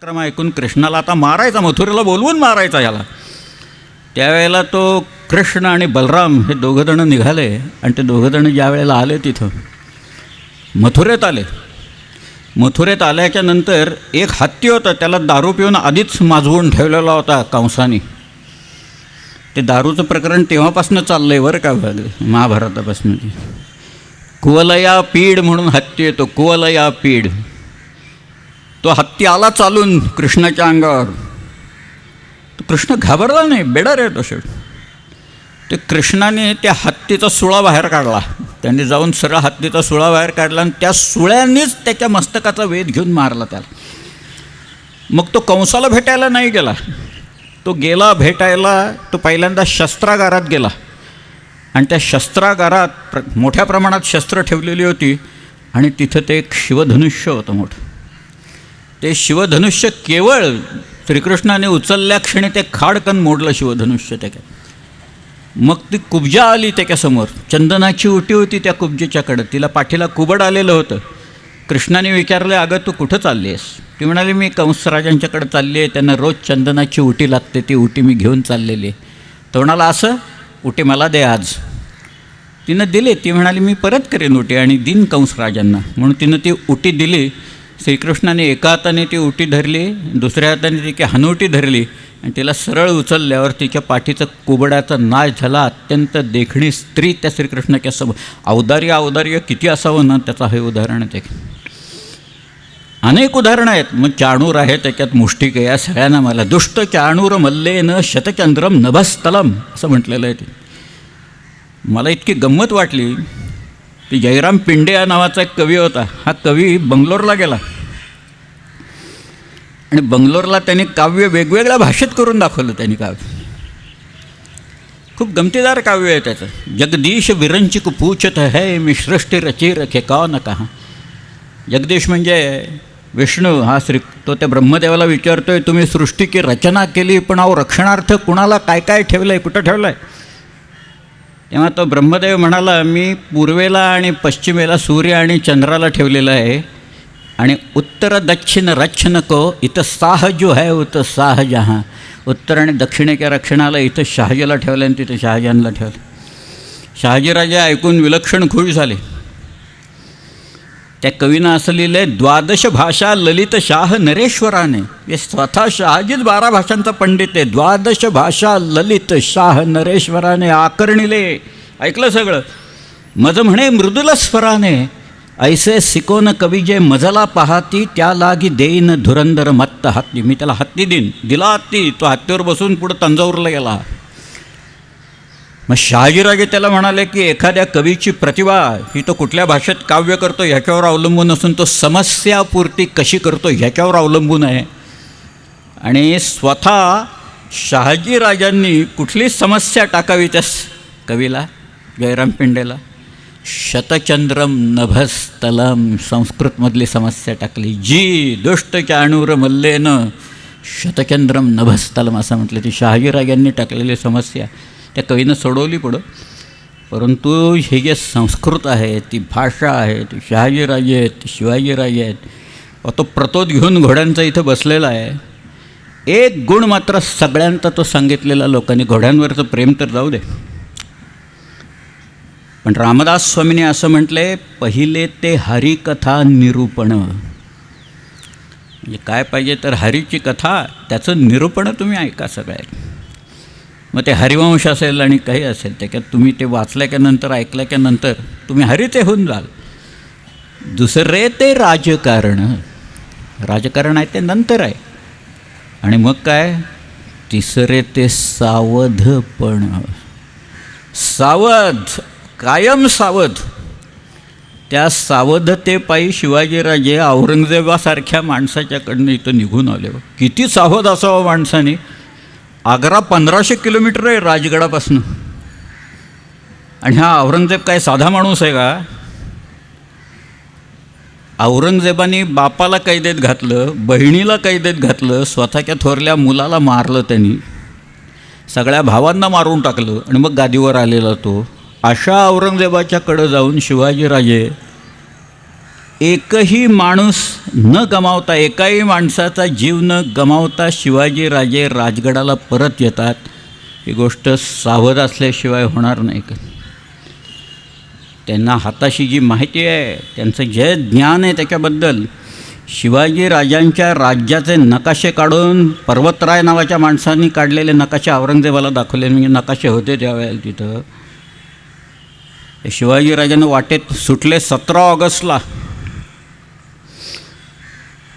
क्रम ऐकून कृष्णाला आता मारायचा, मथुरेला बोलवून मारायचा याला. त्यावेळेला तो कृष्ण आणि बलराम हे दोघंजणं निघाले आणि ते दोघंजणं ज्या वेळेला आले तिथं मथुरेत आले. मथुरेत आल्याच्या नंतर एक हत्ती होता, त्याला दारू पिऊन आधीच माजवून ठेवलेला होता कंसाने. ते दारूचं प्रकरण तेव्हापासून चाललं आहे बरं का, महाभारतापासून. कुवलया पीड म्हणून हत्ती येतो, कुवलया पीड. तो हत्ती आला चालून कृष्णाच्या अंगावर. तो कृष्ण घाबरला नाही, बेडर आहे तो शेवट. ते कृष्णाने त्या हत्तीचा सुळा बाहेर काढला. त्यांनी जाऊन सरळ हत्तीचा सुळा बाहेर काढला आणि त्या सुळ्यांनीच त्याच्या मस्तकाचा वेध घेऊन मारला त्याला. मग तो कंसाला भेटायला नाही गेला. तो गेला भेटायला, तो पहिल्यांदा शस्त्रागारात गेला आणि त्या शस्त्रागारात मोठ्या प्रमाणात शस्त्र ठेवलेली होती आणि तिथं ते एक शिवधनुष्य होतं मोठं. ते शिवधनुष्य केवळ श्रीकृष्णाने उचलल्या क्षणी ते खाडकन मोडलं शिवधनुष्य त्याच्यात. मग ती कुब्जा आली त्याच्यासमोर. चंदनाची उटी होती त्या कुब्जेच्याकडं, तिला पाठीला कुबड आलेलं होतं. कृष्णाने विचारलं, अगं तू कुठं चालली आहेस? ती म्हणाली, मी कंसराजांच्याकडे चालली आहे, त्यांना रोज चंदनाची उटी लागते, ती उटी मी घेऊन चाललेली आहे. तो म्हणाला, असं उटी मला दे आज. तिनं दिली. ती म्हणाली, मी परत करेन उटी आणि दिन कंसराजांना. म्हणून तिनं ती उटी दिली. श्रीकृष्णाने एका हाताने ती उटी धरली, दुसऱ्या हाताने ती हनुटी धरली आणि तिला सरळ उचलल्यावर तिच्या पाठीचं कुबडाचा नाश झाला. अत्यंत देखणी स्त्री त्या श्रीकृष्णाच्या समोर. औदार्य किती असावं ना, त्याचं हे उदाहरण आहे. अनेक उदाहरणं आहेत. मग चाणूर आहे त्याच्यात, मुष्टिक आहे. या सगळ्यांना मला दुष्ट चाणूर मल्लेन शतचंद्रम नभस्थलम असं म्हटलेलं आहे. ते मला इतकी गंमत वाटली. ती जयराम पिंडे या नावाचा एक कवी होता. हा कवी बंगलोरला गेला आणि बंगलोरला त्यांनी काव्य वेगवेगळ्या भाषेत करून दाखवलं. त्यांनी काव्य खूप गमतीदार काव्य आहे त्याचं. जगदीश विरंचिक पूछत है मी सृष्टी रची रखे कौन कहा. जगदीश म्हणजे विष्णू, हा तो त्या ब्रह्मदेवाला विचारतोय, तुम्ही सृष्टीची रचना केली, पण अहो रक्षणार्थ कुणाला काय काय ठेवलं आहे, कुठं ठेवलं आहे? तेव्हा तो ब्रह्मदेव म्हणाला, मी पूर्वेला आणि पश्चिमेला सूर्य आणि चंद्राला ठेवलेलं आहे आणि उत्तर दक्षिण रक्षण को इथं साह जो है उथं साह जहाँ. उत्तर आणि दक्षिणेच्या रक्षणाला इथं शहाजीला ठेवलं आणि तिथं शहाजहानला ठेवलं. शहाजीराजे ऐकून विलक्षण खुश झाले. त्या कवीनं असं लिहिलं आहे, 12 भाषा ललित शाह नरेश्वराने. हे स्वतः शहाजीच 12 भाषांचा पंडित आहे. 12 भाषा ललित शाह नरेश्वराने आकर्णिले. ऐकलं सगळं. मज म्हणे मृदुल स्वराने ऐसे सिकोन कवी जे मजला पाहती त्या लागी देईन धुरंधर मत्त हत्ती. मी त्याला हत्ती देईन. दिला हत्ती. तो हत्तीवर बसून पुढं तंजावरला गेला. मग शहाजीराजे त्याला म्हणाले की एखाद्या कवीची प्रतिभा ही तो कुठल्या भाषेत काव्य करतो ह्याच्यावर अवलंबून असून तो समस्यापूर्ती कशी करतो ह्याच्यावर अवलंबून आहे. आणि स्वतः शहाजीराजांनी कुठली समस्या टाकावी त्या कवीला, जयराम पिंडेला? शतचंद्रम नभस्थलम. संस्कृतमधली समस्या टाकली. जी दुष्ट चाणूर मल्लेनं शतचंद्रम नभस्थलम असं म्हटलं. ती शहाजीराजांनी टाकलेली समस्या त्या कवीनं सोडवली पुढं. परंतु हे जे संस्कृत आहे, ती भाषा आहे, ती शहाजीराजे आहेत, ती शिवाजीराजे आहेत. तो प्रतोद घेऊन घोड्यांचा इथं बसलेला आहे. एक गुण मात्र सगळ्यांचा तो सांगितलेला लोकांनी, घोड्यांवरचं प्रेम तर जाऊ दे, पण रामदास स्वामींनी असं म्हटले, पहिले ते हरिकथा निरूपण. म्हणजे काय पाहिजे तर हरीची कथा, त्याचं निरूपण तुम्ही ऐका सगळ्यात. मग ते हरिवंश असेल आणि काही असेल, त्याच्यात तुम्ही ते वाचल्याच्यानंतर ऐकल्याच्यानंतर तुम्ही हरीचे होऊन जाल. दुसरे ते राजकारण. राजकारण आहे ते नंतर आहे. आणि मग काय, तिसरे ते सावधपण. सावध, कायम सावध. त्या सावधतेपायी शिवाजीराजे औरंगजेबासारख्या माणसाच्याकडनं इथं निघून आले. किती सावध असावं माणसाने. आग्रा 1500 किलोमीटर आहे राजगडापासून. आणि हा औरंगजेब काय साधा माणूस आहे का? औरंगजेबाने बापाला कैदेत घातलं, बहिणीला कैदेत घातलं, स्वतःच्या थोरल्या मुलाला मारलं त्यांनी, सगळ्या भावांना मारून टाकलं आणि मग गादीवर आलेला तो. अशा औरंगजेबाच्याकडं जाऊन शिवाजीराजे एकही माणूस न गमावता, एकाही माणसाचा जीव न गमावता शिवाजीराजे राजगडाला परत येतात. ही गोष्ट सावध असल्याशिवाय होणार नाही. त्यांना हाताशी जी माहिती आहे, त्यांचं जे ज्ञान आहे त्याच्याबद्दल, शिवाजीराजांच्या राज्याचे नकाशे काढून पर्वतराय नावाच्या माणसांनी काढलेले नकाशे औरंगजेबाला दाखवले. म्हणजे नकाशे होते त्यावेळेला तिथं. शिवाजीराजांना वाटेत सुटले 17 ऑगस्टला.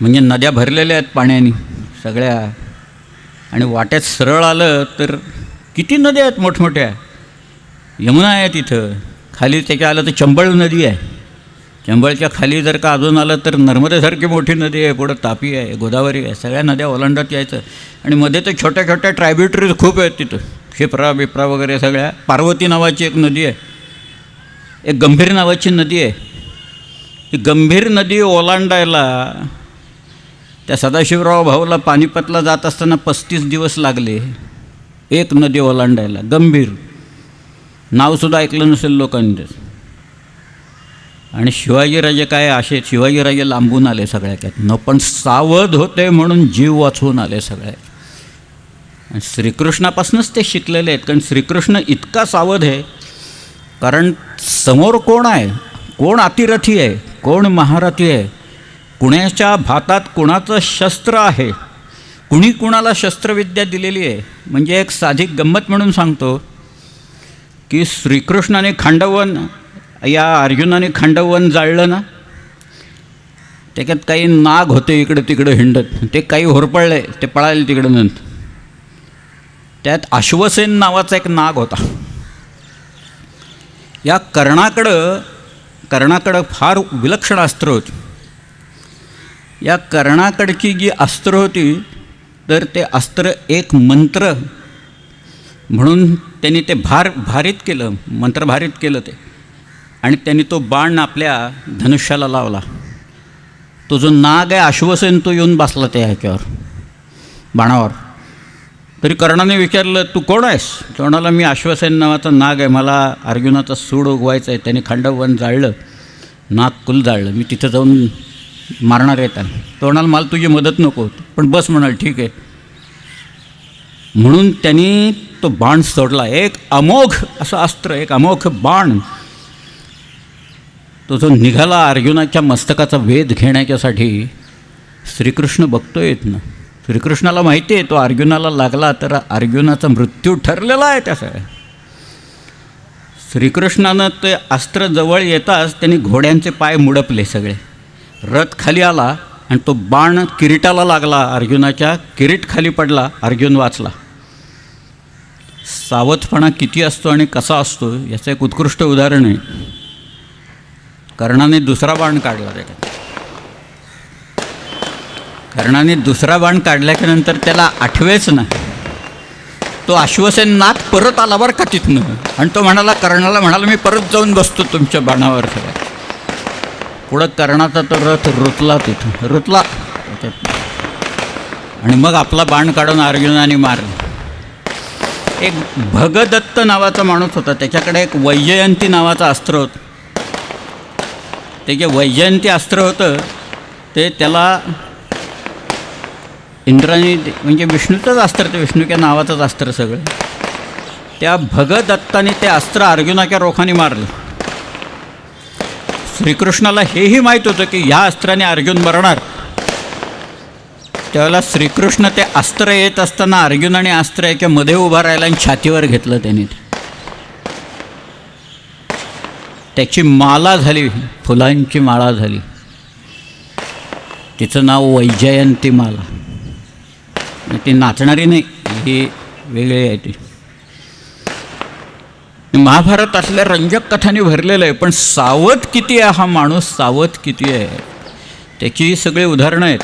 म्हणजे नद्या भरलेल्या आहेत पाण्याने सगळ्या, आणि वाटेत सरळ आलं तर किती नद्या आहेत मोठमोठ्या. यमुना आहे तिथं, खाली त्याच्या आलं तर चंबळ नदी आहे. चंबळच्या खाली जर का अजून आलं तर नर्मदेसारखी मोठी नदी आहे, पुढं तापी आहे, गोदावरी आहे. सगळ्या नद्या ओलांडत यायचं. आणि मध्ये तर छोट्या छोट्या ट्रायब्युटरीज खूप आहेत तिथं, क्षिप्रा बिप्रा वगैरे सगळ्या. पार्वती नावाची एक नदी आहे, एक गंभीर नावाची नदी आहे. ही गंभीर नदी ओलांडायला त्या सदाशिवराव भाऊला पानिपतला जात असताना 35 दिवस लागले. एक नदी ओलांडायला. गंभीर नावसुद्धा ऐकलं नसेल लोकांनी त्याचं. आणि शिवाजीराजे काय असे, शिवाजीराजे लांबून आले सगळ्या त्यातनं, पण सावध होते म्हणून जीव वाचवून आले सगळे. आणि श्रीकृष्णापासूनच ते शिकलेले आहेत. कारण श्रीकृष्ण इतका सावध आहे, कारण समोर कोण आहे, कोण अतिरथी आहे, कोण महारथी आहे, कुणाच्या भातात कुणाचं शस्त्र आहे, कुणी कुणाला शस्त्रविद्या दिलेली आहे. म्हणजे एक साधी गंमत म्हणून सांगतो की श्रीकृष्णाने खांडवन, या अर्जुनाने खांडवन जाळलं ना, त्याच्यात काही नाग होते इकडे तिकडे हिंडत. ते काही होरपळले, ते पळाले तिकडं नंतर. त्यात अश्वसेन नावाचा एक नाग होता. या कर्णाकडं फार विलक्षण अस्त्र होती. या कर्णाकडची जी अस्त्र होती, तर ते अस्त्र एक मंत्र म्हणून त्यांनी ते भारित केलं, मंत्रभारित केलं ते. आणि त्यांनी तो बाण आपल्या धनुष्याला लावला. तो जो नाग आहे अश्वसेन, तो येऊन बसला त्या ह्याच्यावर, बाणावर. तरी कर्णाने विचारलं, तू कोण आहेस? तो म्हणाला, मी अश्वसेन नावाचा नाग आहे, मला अर्जुनाचा सूड उगवायचा आहे. त्याने खांडवन जाळलं, नाग कुल जाळलं, मी तिथं जाऊन मारणार आहे त्याला. तो म्हणाला, मला तुझी मदत नको, पण बस म्हणाल, ठीक आहे. म्हणून त्यांनी तो बाण सोडला. एक अमोघ असं अस्त्र, एक अमोघ बाण, तो जो निघाला अर्जुनाच्या मस्तकाचा वेध घेण्याच्यासाठी. श्रीकृष्ण बघतोय ना, श्रीकृष्णाला माहिती आहे तो अर्जुनाला लागला तर अर्जुनाचा मृत्यू ठरलेला आहे त्याचा. श्रीकृष्णानं ते अस्त्र जवळ येताच त्यांनी घोड्यांचे पाय मुडपले सगळे. रथ खाली आला आणि तो बाण किरीटाला लागला अर्जुनाच्या. किरीट खाली पडला, अर्जुन वाचला. सावधपणा किती असतो आणि कसा असतो याचं एक उत्कृष्ट उदाहरण आहे. कर्णाने दुसरा बाण काढला त्याच्यात. कर्णाने दुसरा बाण काढल्याच्यानंतर त्याला आठवेच ना. तो अश्वसेन नाग परत आला बरं का तिथनं. आणि तो म्हणाला, कर्णाला म्हणाला, मी परत जाऊन बसतो तुमच्या बाणावर. सगळ्या पुढं कर्णाचा तो रथ रुतला, तिथं रुतला त्याच्यात. आणि मग आपला बाण काढून अर्जुनाने मारला. एक भगदत्त नावाचा माणूस होता, त्याच्याकडे एक वैजयंती नावाचं अस्त्र होतं. ते जे वैजयंती अस्त्र होतं ते त्याला इंद्राने, म्हणजे विष्णूचंच अस्त्र, ते विष्णूच्या नावाचंच अस्त्र सगळं. त्या भगदत्ताने ते अस्त्र अर्जुनाच्या रोखाने मारलं. श्रीकृष्णाला हेही माहीत होतं की ह्या अस्त्राने अर्जुन मरणार. त्यावेळेला श्रीकृष्ण ते अस्त्र येत असताना अर्जुनाने अस्त्र याच्या मध्ये उभा राहिला आणि छातीवर घेतलं त्याने. त्याची माला झाली, फुलांची माळा झाली. तिचं नाव वैजयंती माला. ती नाचणारी नाही, ही वेगळी आहे. ती महाभारत असल्या रंजक कथांनी भरलेलं आहे. पण सावध किती आहे हा माणूस, सावध किती आहे त्याची सगळी उदाहरणं आहेत.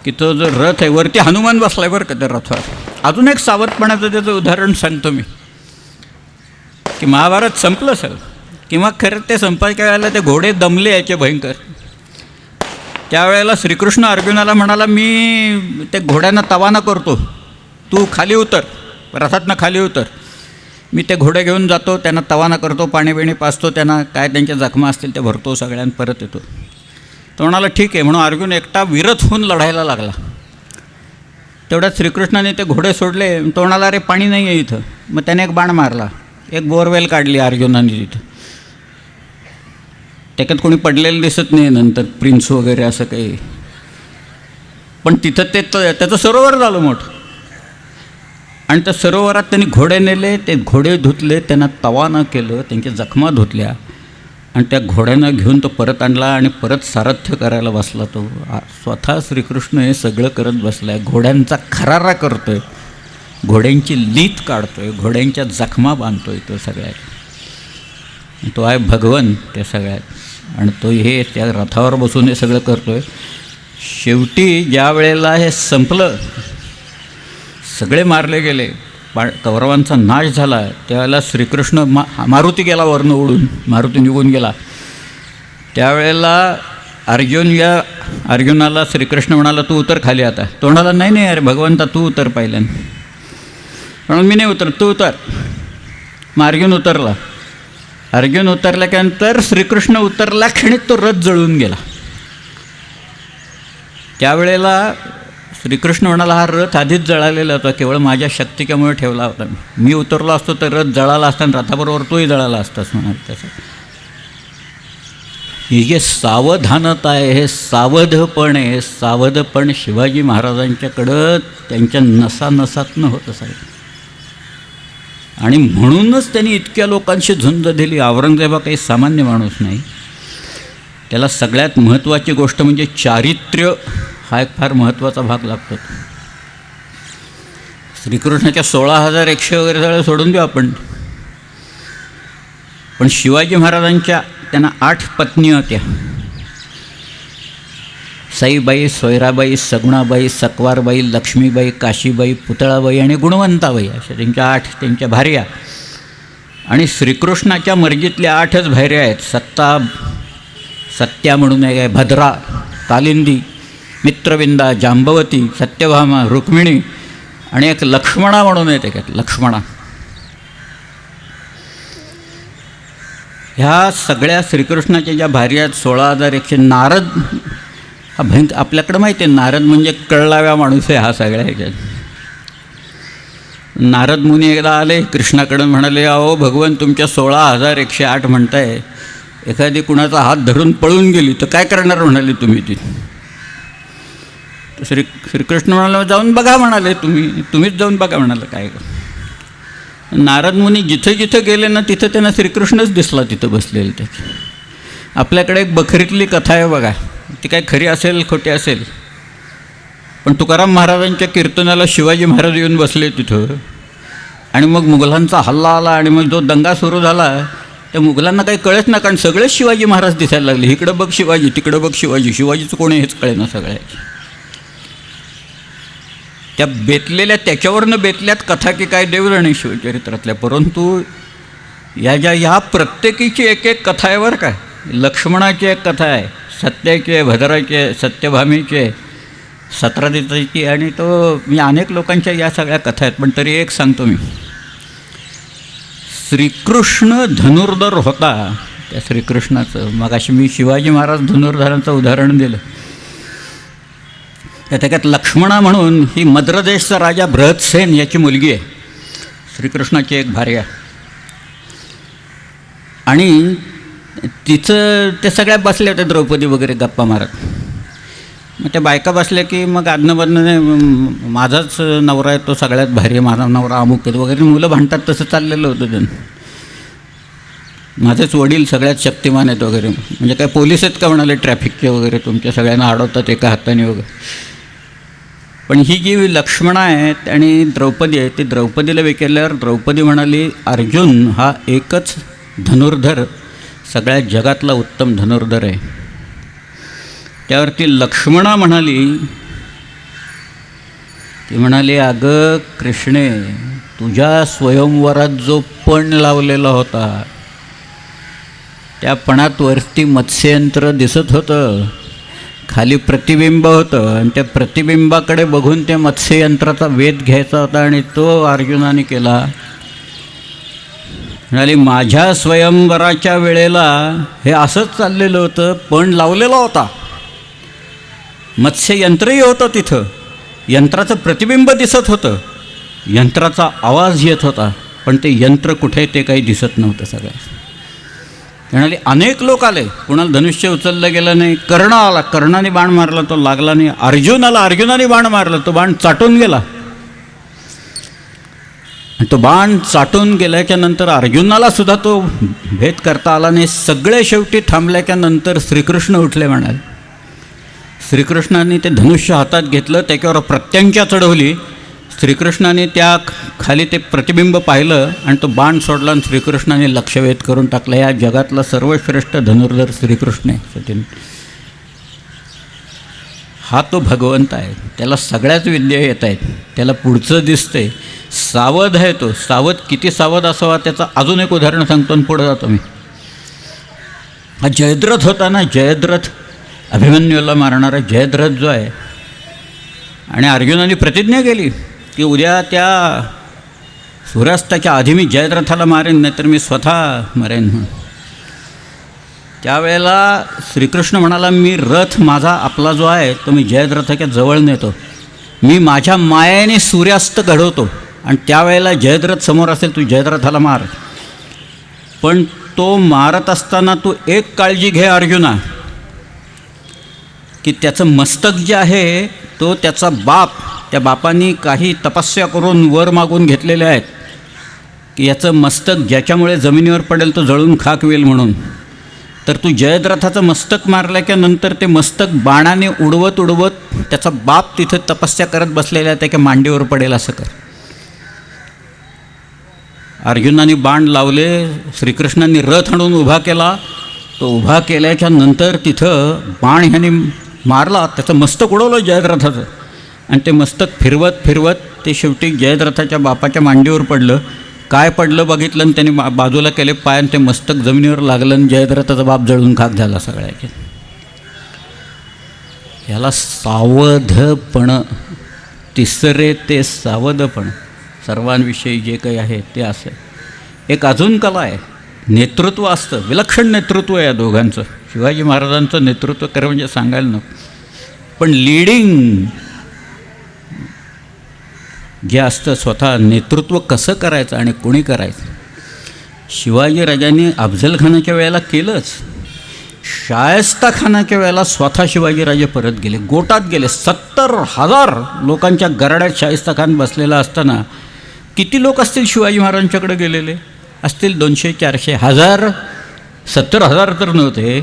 की तो जो रथ आहे, वरती हनुमान बसला आहे बरं का त्या रथावर. अजून एक सावधपणाचं त्याचं उदाहरण सांगतो मी. की महाभारत संपलं सगळं, किंवा खरं ते संपायच्या वेळेला ते घोडे दमले याचे भयंकर. त्यावेळेला श्रीकृष्ण अर्जुनाला म्हणाला, मी ते घोड्यांना तवाना करतो, तू खाली उतर, रथातनं खाली उतर. मी ते घोडे घेऊन जातो, त्यांना तवाना करतो, पाणी बिणी पाचतो, त्यांना काय त्यांच्या जखमा असतील ते भरतो, सगळ्यांना परत येतो. तो म्हणाला ठीक आहे. म्हणून अर्जुन एकटा विरत होऊन लढायला लागला. तेवढ्यात श्रीकृष्णाने ते घोडे सोडले. तो म्हणाला अरे पाणी नाही आहे इथं. मग त्याने एक बाण मारला, एक बोरवेल काढली अर्जुनाने तिथं. त्याच्यात कोणी पडलेलं दिसत नाही नंतर, प्रिन्स वगैरे असं काही. पण तिथं त्याचं सरोवर झालं मोठं. आणि त्या सरोवरात त्यांनी घोडे नेले, ते घोडे धुतले, त्यांना तवा न केलं, त्यांच्या जखमा धुतल्या. आणि त्या घोड्यांना घेऊन तो परत आणला आणि परत सारथ्य करायला बसला. तो स्वतः श्रीकृष्ण हे सगळं करत बसला आहे. घोड्यांचा खरारा करतो आहे, घोड्यांची लीत काढतो आहे, घोड्यांच्या जखमा बांधतो आहे. तो सगळ्यात तो आहे भगवन त्या सगळ्यात. आणि तो हे त्या रथावर बसून हे सगळं करतो आहे. शेवटी ज्या वेळेला हे संपलं, सगळे मारले गेले, कौरवांचा नाश झाला, त्यावेळेला श्रीकृष्ण मारुती गेला वरनं उडून, मारुती निघून गेला. त्यावेळेला अर्जुनाला श्रीकृष्ण म्हणाला तू उतर खाली आता. तो म्हणाला नाही नाही अरे भगवंता तू उतर पहिल्यानं. म्हणून मी नाही उतर, तू उतर. मग अर्जुन उतरला. अर्जुन उतरल्यानंतर श्रीकृष्ण उतरला क्षणीत तो रथ जळून गेला. त्यावेळेला श्रीकृष्ण म्हणाला हा रथ आधीच जळालेला होता, केवळ माझ्या शक्तिकेमुळे ठेवला होता. मी उतरलो असतो तर रथ जळाला असता आणि रथाबरोबर तोही जळाला असताच म्हणाल. त्याचं ही जे सावधानता आहे, हे सावधपण आहे, सावधपण शिवाजी महाराजांच्याकडं त्यांच्या नसानसातनं होत असायचं. आणि म्हणूनच त्यांनी इतक्या लोकांशी झुंज दिली. औरंगजेबा काही सामान्य माणूस नाही. त्याला सगळ्यात महत्त्वाची गोष्ट म्हणजे चारित्र्य हा एक फार महत्त्वाचा भाग लागतो. श्रीकृष्णाच्या 16,100 वगैरे सगळं सोडून देऊ आपण. पण शिवाजी महाराजांच्या त्यांना 8 पत्नी होत्या. साईबाई, सोयराबाई, सगुणाबाई, सकवारबाई, लक्ष्मीबाई, काशीबाई, पुतळाबाई आणि गुणवंताबाई अशा त्यांच्या 8 त्यांच्या भार्या. आणि श्रीकृष्णाच्या मर्जीतल्या 8च भार्या आहेत. सत्या म्हणून एक आहे, भद्रा, कालिंदी, मित्रविंदा, जांबवती, सत्यभामा, रुक्मिणी आणि एक लक्ष्मणा म्हणून आहे त्याच्यात, लक्ष्मणा. ह्या सगळ्या श्रीकृष्णाच्या ज्या भार्या आहेत 16,100. नारद हा आपल्याकडं माहिती आहे, नारद म्हणजे कळलाव्या माणूस आहे हा सगळ्या ह्याच्यात. नारद मुनी एकदा आले कृष्णाकडं, म्हणाले अहो भगवान तुमच्या 16,108 म्हणताय, एखादी कुणाचा हात धरून पळून गेली तर काय करणार म्हणाले तुम्ही ती. श्रीकृष्ण म्हणाले जाऊन बघा म्हणाले, तुम्हीच जाऊन बघा म्हणाले काय. नारद मुनी जिथं जिथं गेले ना तिथं त्यांना श्रीकृष्णच दिसला तिथं बसलेलं. त्याची आपल्याकडे एक बखरीतली कथा आहे बघा, ती काय खरी असेल खोटी असेल, पण तुकाराम महाराजांच्या कीर्तनाला शिवाजी महाराज येऊन बसले तिथं. आणि मग मुघलांचा हल्ला आला आणि मग जो दंगा सुरू झाला त्या मुघलांना काही कळत ना, कारण सगळेच शिवाजी महाराज दिसायला लागले. इकडं बघ शिवाजी, तिकडं बघ शिवाजी, शिवाजीचं कोणी हेच कळे ना सगळ्याची. त्या बेतलेल्या त्याच्यावरनं बेतल्यात कथा की काय देवराणी शिवचरित्रातल्या. परंतु ह्या प्रत्येकीची एक एक कथा आहे बरं काय. लक्ष्मणाची एक कथा आहे, सत्याची आहे, भद्राची आहे, सत्यभामीची आहे, सत्रादितीची, आणि तो मी अनेक लोकांच्या या सगळ्या कथा आहेत. पण तरी एक सांगतो मी. श्रीकृष्ण धनुर्धर होता. त्या श्रीकृष्णाचं मगाशी मी शिवाजी महाराज धनुर्धरांचं उदाहरण दिलं. त्याच्यात लक्ष्मणा म्हणून ही मद्रदेशचा राजा बृहत्सेन याची मुलगी आहे, श्रीकृष्णाची एक भार्या. आणि तिचं ते सगळ्या बसल्या होत्या द्रौपदी वगैरे गप्पा मारत. मग त्या बायका बसल्या की मग आदनबदनं माझाच नवरा आहे तो सगळ्यात भारी, माझा नवरा अमुक आहे वगैरे मुलं भांडतात. तसं चाललेलं होतं त्यांचं. माझेच वडील सगळ्यात शक्तिमान आहेत वगैरे. म्हणजे काय पोलीस आहेत का म्हणाले ट्रॅफिकचे वगैरे, तुमच्या सगळ्यांना अडवतात एका हाताने वगैरे. पण ही जी लक्ष्मणा आहेत आणि द्रौपदी आहे, ती द्रौपदीला विचारल्यावर द्रौपदी म्हणाली अर्जुन हा एकच धनुर्धर सगळ्या जगातला उत्तम धनुर्धर आहे. त्यावरती लक्ष्मणा म्हणाली, ती म्हणाली अगं कृष्णे, तुझ्या स्वयंवरात जो पण लावलेला होता त्या पणात वरती मत्स्ययंत्र दिसत होतं, खाली प्रतिबिंब होतं, आणि त्या प्रतिबिंबाकडे बघून त्या मत्स्ययंत्राचा वेध घ्यायचा होता आणि तो अर्जुनाने केला. म्हणाली माझ्या स्वयंवराच्या वेळेला हे असंच चाललेलं होतं, पण लावलेला होता. मत्स्ययंत्रही होतं तिथं, यंत्राचं प्रतिबिंब दिसत होतं, यंत्राचा आवाज येत होता, पण ते यंत्र कुठे ते काही दिसत नव्हतं. सगळ्या म्हणाले अनेक लोक आले, कुणाला धनुष्य उचललं गेलं नाही. कर्ण आला, कर्णाने बाण मारला, तो लागला नाही. अर्जुन आला, अर्जुनाने बाण मारला, तो बाण चाटून गेला. आणि तो बाण चाटून गेल्याच्या नंतर अर्जुनाला सुद्धा तो भेद करता आला नाही. सगळे शेवटी थांबल्याच्या नंतर श्रीकृष्ण उठले. म्हणाले श्रीकृष्णाने ते धनुष्य हातात घेतलं, त्याच्यावर प्रत्यंचा चढवली. श्रीकृष्णाने त्या खाली ते प्रतिबिंब पाहिलं आणि तो बाण सोडला आणि श्रीकृष्णाने लक्षवेध करून टाकलं. या जगातला सर्वश्रेष्ठ धनुर्धर श्रीकृष्ण आहे. सचिन हा तो भगवंत आहे, त्याला सगळ्याच विद्या येत आहेत, त्याला पुढचं दिसते. सावध आहे तो. सावध किती सावध असावा त्याचं अजून एक उदाहरण सांगतो आणि पुढे जातो मी. हा जयद्रथ होता ना, जयद्रथ अभिमन्यूला मारणारा जयद्रथ जो आहे. आणि अर्जुनाने प्रतिज्ञा केली की उद्या त्या सूर्यास्ताच्या आधी मी जयद्रथाला मारेन, नाहीतर मी स्वतः मरेन म्हणून. त्यावेळेला श्रीकृष्ण म्हणाला मी रथ माझा आपला जो आहे तो मी जयद्रथाच्या जवळ नेतो, मी माझ्या मायेने सूर्यास्त घडवतो आणि त्यावेळेला जयद्रथ समोर असेल, तू जयद्रथाला मार. पण तो मारत असताना तू एक काळजी घे अर्जुना, की त्याचं मस्तक जे आहे तो त्याचा बाप, त्या बापांनी काही तपस्या करून वर मागून घेतलेले आहेत की याचं मस्तक ज्याच्यामुळे जमिनीवर पडेल तो जळून खाक होईल म्हणून. तर तू जयद्रथाचं मस्तक मारल्याच्या नंतर ते मस्तक बाणाने उडवत उडवत त्याचा बाप तिथं तपस्या करत बसलेला आहे त्याच्या मांडीवर पडेल असं कर. अर्जुनाने बाण लावले, श्रीकृष्णांनी रथ आणून उभा केला. तो उभा केल्याच्या नंतर तिथं बाण ह्याने मारला, त्याचं मस्तक उडवलं जयद्रथाचं आणि ते मस्तक फिरवत फिरवत ते शेवटी जयद्रथाच्या बापाच्या मांडीवर पडलं. काय पडलं बघितलं आणि त्याने बाजूला केले पाय आणि ते मस्तक जमिनीवर लागलं आणि जयद्रथाचा बाप जळून खाक झाला सगळ्या. याला सावधपण, तिसरे ते सावधपण सर्वांविषयी जे काही आहे ते असं. एक अजून कला आहे, नेतृत्व असतं, विलक्षण नेतृत्व आहे या दोघांचं. शिवाजी महाराजांचं नेतृत्व खरं म्हणजे सांगायला नको, पण लीडिंग जे असतं, स्वतः नेतृत्व कसं करायचं आणि कोणी करायचं. शिवाजीराजांनी अफजलखानाच्या वेळेला केलंच. शायस्ताखानाच्या वेळेला स्वतः शिवाजीराजे परत गेले, गोटात गेले. 70,000 लोकांच्या गराड्यात शायस्ताखान बसलेला असताना किती लोक असतील शिवाजी महाराजांच्याकडे गेलेले? असतील 200, 400, 1000. 70,000 तर नव्हते,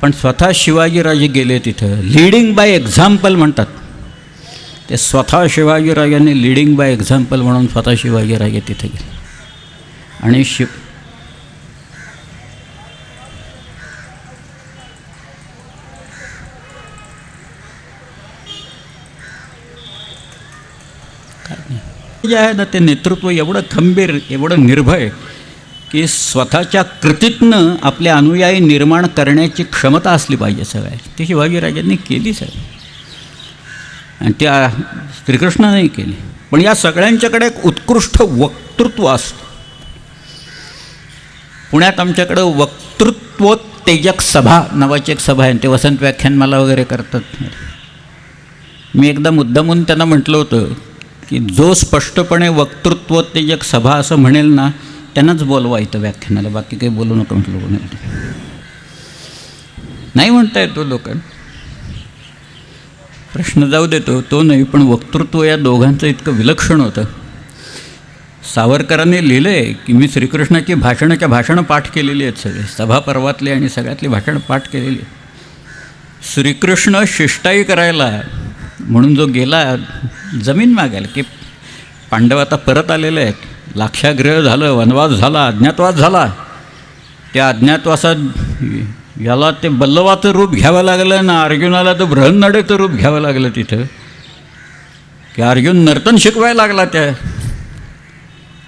पण स्वतः शिवाजीराजे गेले तिथं. लीडिंग बाय एक्झाम्पल म्हणतात ते. स्वतः शिवाजीराजांनी लीडिंग बाय एक्झाम्पल म्हणून स्वतः शिवाजीराजे तिथे गेले. आणि जे आहे ना ते नेतृत्व एवढं खंबीर, एवढं निर्भय की स्वतःच्या कृतीतनं आपले अनुयायी निर्माण करण्याची क्षमता असली पाहिजे सगळ्या. ती शिवाजीराजांनी केली सगळं आणि त्या श्रीकृष्णानेही केली. पण या सगळ्यांच्याकडे एक उत्कृष्ट वक्तृत्व असतं. पुण्यात आमच्याकडं वक्तृत्वोत्तेजक सभा नावाची एक सभा आहे, ते वसंत व्याख्यानमाला वगैरे करतात. मी एकदा मुद्दामून त्यांना म्हटलं होतं की जो स्पष्टपणे वक्तृत्वोत्तेजक सभा असं म्हणेल ना त्यांनाच बोलवा इथं व्याख्यानाला, बाकी काही बोलू नका म्हटलं. कोणी नाही म्हणता येतो लोकांना, प्रश्न जाऊ देतो तो नाही, पण वक्तृत्व या दोघांचं इतकं विलक्षण होतं. सावरकरांनी लिहिलं आहे की मी श्रीकृष्णाची भाषणं पाठ केलेली आहेत, सगळे सभापर्वातले आणि सगळ्यातली भाषणं पाठ केलेली आहेत. श्रीकृष्ण शिष्टाई करायला म्हणून जो गेला जमीन मागायला, की पांडव आता परत आलेले आहेत, लाक्षागृह झालं, वनवास झाला, अज्ञातवास झाला. त्या अज्ञातवासात याला ते बल्लवाचं रूप घ्यावं लागलं ना अर्जुनाला तर बृहन्नडेचं रूप घ्यावं लागलं तिथं, की अर्जुन नर्तन शिकवायला लागला त्या.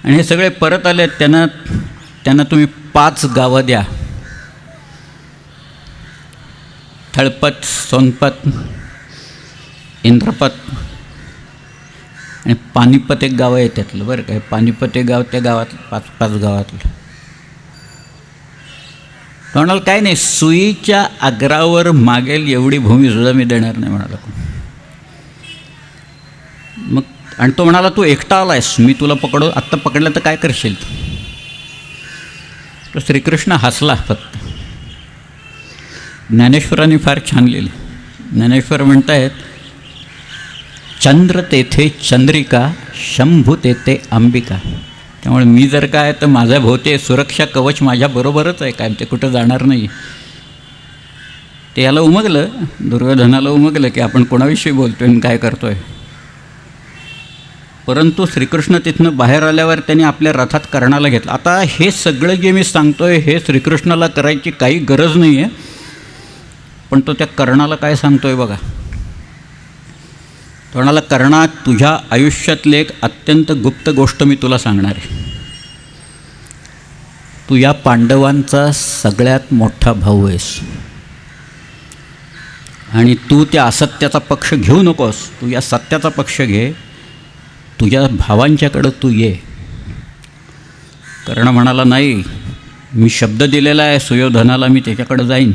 आणि हे सगळे परत आले. त्यांना तुम्ही 5 गावं द्या, थळपत, सोनपत, इंद्रपत आणि पानिपत एक गाव आहे त्यातलं, बरं काय. पानिपत एक गाव त्या गावात 5 गावातलं. तो म्हणाल काय नाही, सुईच्या अग्रावर मागेल एवढी भूमीसुद्धा मी देणार नाही म्हणाला. मग आणि तो म्हणाला तू एकटा आलायस, मी तुला आत्ता पकडलं तर काय करशील. तर श्रीकृष्ण हसला फक्त. ज्ञानेश्वरांनी फार छान लिहिले. ज्ञानेश्वर म्हणतायत, चंद्र तेथे चंद्रिका, शंभू तेथे अंबिका. त्यामुळे मी जर काय तर माझ्या भोवते सुरक्षा कवच माझ्याबरोबरच आहे, काय ते कुठं जाणार नाही. ते याला उमगलं, दुर्योधनाला उमगलं की आपण कोणाविषयी बोलतोय आणि काय करतोय. परंतु श्रीकृष्ण तिथनं बाहेर आल्यावर त्यांनी आपल्या रथात कर्णाला घेतलं. आता हे सगळं जे मी सांगतोय हे श्रीकृष्णाला करायची काही गरज नाही आहे, पण तो त्या कर्णाला काय सांगतोय बघा. तो म्हणाला, कर्णा, तुझ्या आयुष्यातली एक अत्यंत गुप्त गोष्ट मी तुला सांगणार आहे. तू या पांडवांचा सगळ्यात मोठा भाऊ आहेस आणि तू त्या असत्याचा पक्ष घेऊ नकोस, तू या सत्याचा पक्ष घे. तुझ्या भावांच्याकडं तू ये. कर्ण म्हणाला, नाही, मी शब्द दिलेला आहे सुयोधनाला, मी त्याच्याकडं जाईन.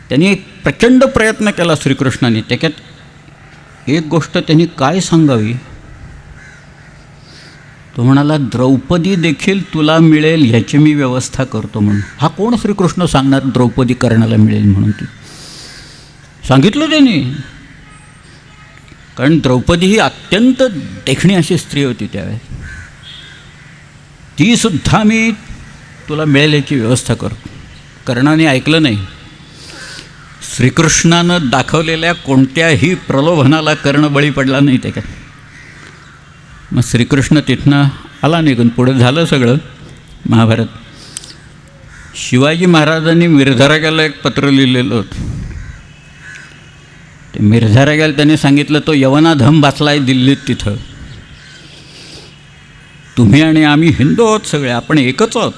त्यांनी एक प्रचंड प्रयत्न केला श्रीकृष्णाने. त्याच्यात एक गोष्ट त्यांनी काय सांगावी. तो म्हणाला, द्रौपदी देखील तुला मिळेल ह्याची मी व्यवस्था करतो म्हणून. हा कोण श्रीकृष्ण सांगणार द्रौपदी कर्णाला मिळेल म्हणून. ती सांगितलं त्यांनी, कारण द्रौपदी ही अत्यंत देखणी अशी स्त्री होती त्यावेळेस. ती सुद्धा मी तुला मिळेल याची व्यवस्था करतो. कर्णाने ऐकलं नाही. श्रीकृष्णानं दाखवलेल्या कोणत्याही प्रलोभनाला कर्ण बळी पडला नाही त्याच्यात. मग श्रीकृष्ण तिथनं आला निघून. पुढे झालं सगळं महाभारत. शिवाजी महाराजांनी मिर्झाराजाला एक पत्र लिहिलेलं होतं. ते मिर्झाराजाला त्यांनी सांगितलं, तो यवनाधम बसलाय दिल्लीत, तिथं तुम्ही आणि आम्ही हिंदू आहोत सगळे, आपण एकच आहोत.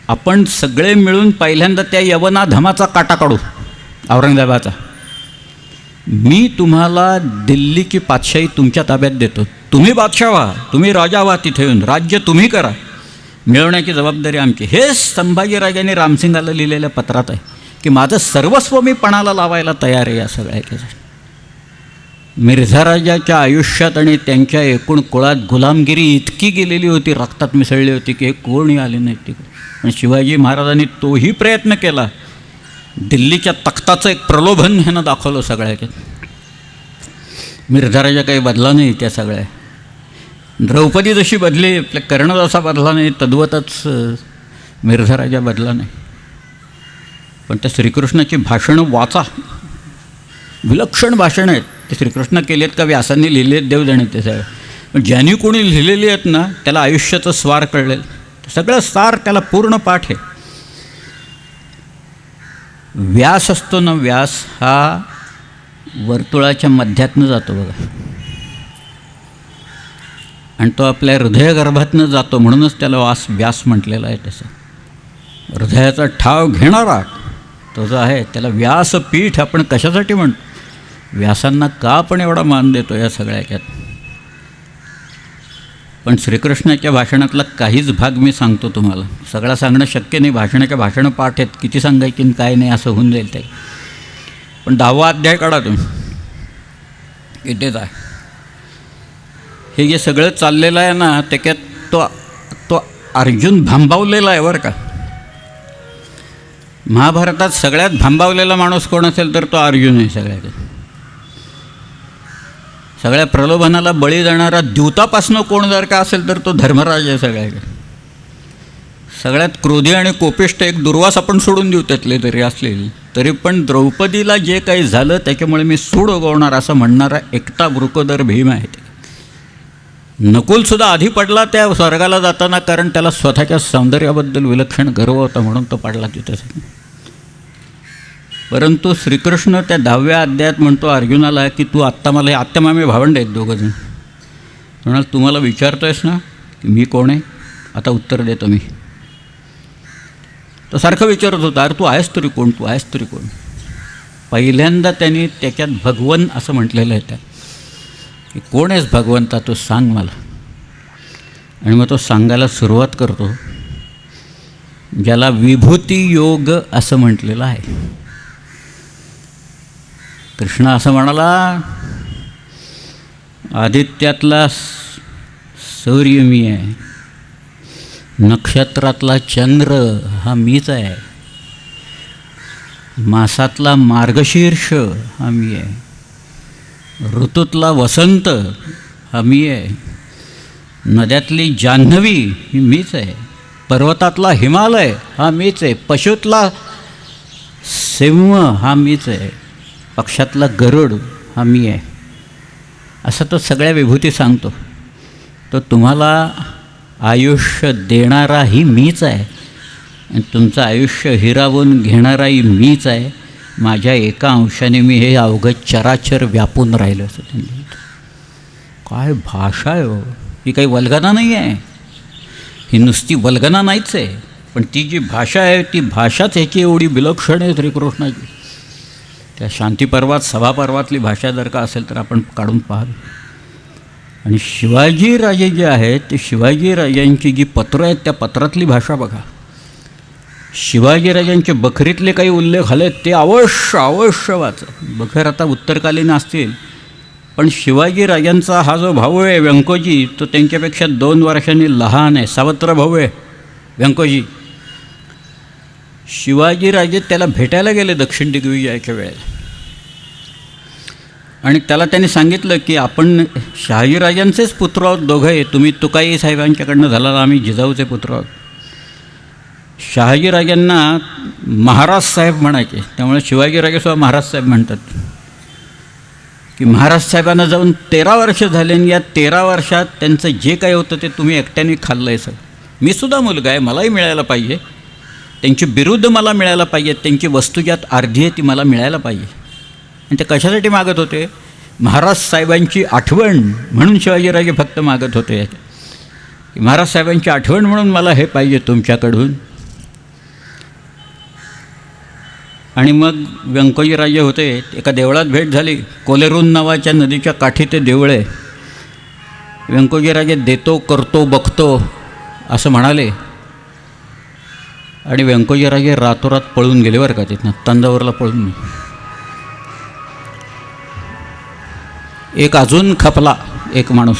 आपण सगळे मिळून पहिल्यांदा त्या यवनाधमाचा काटा काढू, औरंगजेबाचा. मी तुम्हाला दिल्ली की पातशाही तुमच्या ताब्यात देतो. तुम्ही बादशाह व्हा, तुम्ही राजा व्हा, तिथे येऊन राज्य तुम्ही करा, मिळवण्याची जबाबदारी आमची. हे संभाजीराजांनी रामसिंगाला लिहिलेल्या पत्रात आहे की माझं सर्वस्व मी पणाला लावायला तयार आहे या सगळ्या ह्याच्यासाठी. मिर्झाराजाच्या आयुष्यात आणि त्यांच्या एकूण कुळात गुलामगिरी इतकी गेलेली होती, रक्तात मिसळली होती की हे कोणी आले नाहीत तिकडे. आणि शिवाजी महाराजांनी तोही प्रयत्न केला. दिल्लीच्या तख्ताचं एक प्रलोभन ह्यानं दाखवलं सगळ्या. मिर्झाराजा काही बदला नाही त्या सगळ्या. द्रौपदी जशी बदली, आपल्या कर्ण जसा बदला नाही, तद्वतच मिर्झाराजा बदला नाही. पण त्या श्रीकृष्णाची भाषणं वाचा, विलक्षण भाषणं आहेत. ते श्रीकृष्ण केली आहेत का व्यासांनी लिहिले आहेत देव जाणे ते सगळं. पण ज्यांनी कोणी लिहिलेली आहेत ना त्याला आयुष्याचं स्वार कळलेलं, सगळं सार त्याला पूर्ण पाठ आहे. व्यास असतो ना, व्यास हा वर्तुळाच्या मध्यातनं जातो बघा, आणि तो आपल्या हृदयगर्भातनं जातो, म्हणूनच त्याला व्यास म्हटलेला आहे. तसं हृदयाचा ठाव घेणारा तो जो आहे त्याला व्यासपीठ आपण कशासाठी म्हणतो. व्यासांना का आपण एवढा मान देतो या सगळ्या ह्याच्यात. पण श्रीकृष्णाच्या भाषणातला काहीच भाग मी सांगतो तुम्हाला. सगळं सांगणं शक्य नाही, भाषणं पाठ आहेत, किती सांगायची आणि काय नाही असं होऊन जाईल ते. पण 10वा अध्याय काढा तुम्ही, इथेच आहे. हे जे सगळं चाललेलं आहे ना त्याच्यात तो अर्जुन भांबावलेला आहे बरं का. महाभारतात सगळ्यात भांबावलेला माणूस कोण असेल तर तो अर्जुन आहे. सगळ्या प्रलोभनाला बळी जाणारा द्यूतापासनं कोण जर का असेल तर तो धर्मराज आहे. सगळ्यात क्रोधी आणि कोपिष्ट एक दुर्वास आपण सोडून देऊ त्यातले तरी असलेली, तरी पण द्रौपदीला जे काही झालं त्याच्यामुळे मी सूड उगवणार असं म्हणणारा एकटा वृकोदर भीम आहे. नकुलसुद्धा आधी पडला त्या स्वर्गाला जाताना, कारण त्याला स्वतःच्या सौंदर्याबद्दल विलक्षण गर्व होता म्हणून तो पडला तिथे. परंतु श्रीकृष्ण त्या 10व्या अध्यायात म्हणतो अर्जुनाला की तू आत्ता मला, हे आत्यामामे भावंड आहेत दोघंजण, म्हणाल तुम्हाला विचारतोयस ना की मी कोण आहे, आता उत्तर देतो मी. तो सारखं विचारत होता, अरे तू आहेस तरी कोण, तू आहेस तरी कोण. पहिल्यांदा त्यांनी त्याच्यात भगवन असं म्हटलेलं आहे त्या की कोण आहेस भगवंता, तू सांग मला. आणि मग तो सांगायला सुरुवात करतो ज्याला विभूती योग असं म्हटलेलं आहे. कृष्ण असं म्हणाला, आदित्यातला सूर्य मी आहे, नक्षत्रातला चंद्र हा मीच आहे, मासातला मार्गशीर्ष हा मी आहे, ऋतूतला वसंत हा मी आहे, नद्यातली जान्हवी ही मीच आहे, पर्वतातला हिमालय हा मीच आहे, पशुतला सिंह हा मीच आहे, पक्षातला गरुड हा मी आहे. असं तो सगळ्या विभूती सांगतो. तो तुम्हाला आयुष्य देणाराही मीच आहे आणि तुमचं आयुष्य हिरावून घेणाराही मीच आहे. माझ्या एका अंशाने मी हे अवघं चराचर व्यापून राहिलं असं त्यांनी. काय भाषा आहे हो! ही काही वल्गना नाही आहे, ही नुसती वल्गना नाहीच आहे, पण ती जी भाषा आहे ती भाषाच ह्याची एवढी विलक्षण आहे श्रीकृष्णाची. त्या शांतीपर्वात सभापर्वातली भाषा जर का असेल तर आपण काढून पाहाल. आणि शिवाजीराजे जे आहेत ते शिवाजीराजांची जी पत्रं आहेत त्या पत्रातली भाषा बघा. शिवाजीराजांचे बखरीतले काही उल्लेख आलेत ते अवश्य वाचा. बखर आता उत्तरकालीन असतील, पण शिवाजीराजांचा हा जो भाऊ आहे व्यंकोजी, तो त्यांच्यापेक्षा 2 वर्षांनी लहान आहे. सावत्र भाऊ आहे व्यंकोजी. शिवाजीराजे त्याला भेटायला गेले दक्षिण दिग्विजयाच्या वेळेला, आणि त्याला त्यांनी सांगितलं की आपण शहाजीराजांचेच पुत्र आहोत दोघंही, तुम्ही तुकाई साहेबांच्याकडनं झाला, आम्ही जिजाऊचे पुत्र आहोत. शहाजीराजांना महाराज साहेब म्हणायचे, त्यामुळे शिवाजीराजेसुद्धा महाराज साहेब म्हणतात की महाराज साहेबांना जाऊन 13 वर्ष झाले आणि या 13 वर्षात त्यांचं जे काही होतं ते तुम्ही एकट्याने खाल्लं आहे. सर मी सुद्धा मुलगा आहे, मलाही मिळायला पाहिजे, त्यांची बिरुदं मला मिळायला पाहिजेत, त्यांची वस्तू ज्यात अर्धी आहे ती मला मिळायला पाहिजे. आणि ते कशासाठी मागत होते? महाराज साहेबांची आठवण म्हणून शिवाजीराजे फक्त मागत होते की महाराज साहेबांची आठवण म्हणून मला हे पाहिजे तुमच्याकडून. आणि मग व्यंकोजीराजे होते, एका देवळात भेट झाली. कोलेरून नावाच्या नदीच्या काठी ते देऊळ आहे. व्यंकोजीराजे देतो करतो बघतो असं म्हणाले, आणि व्यंकोजीराजे रातोरात पळून गेले बरं का तिथनं, तंजावरला पळून. एक अजून खपला एक माणूस,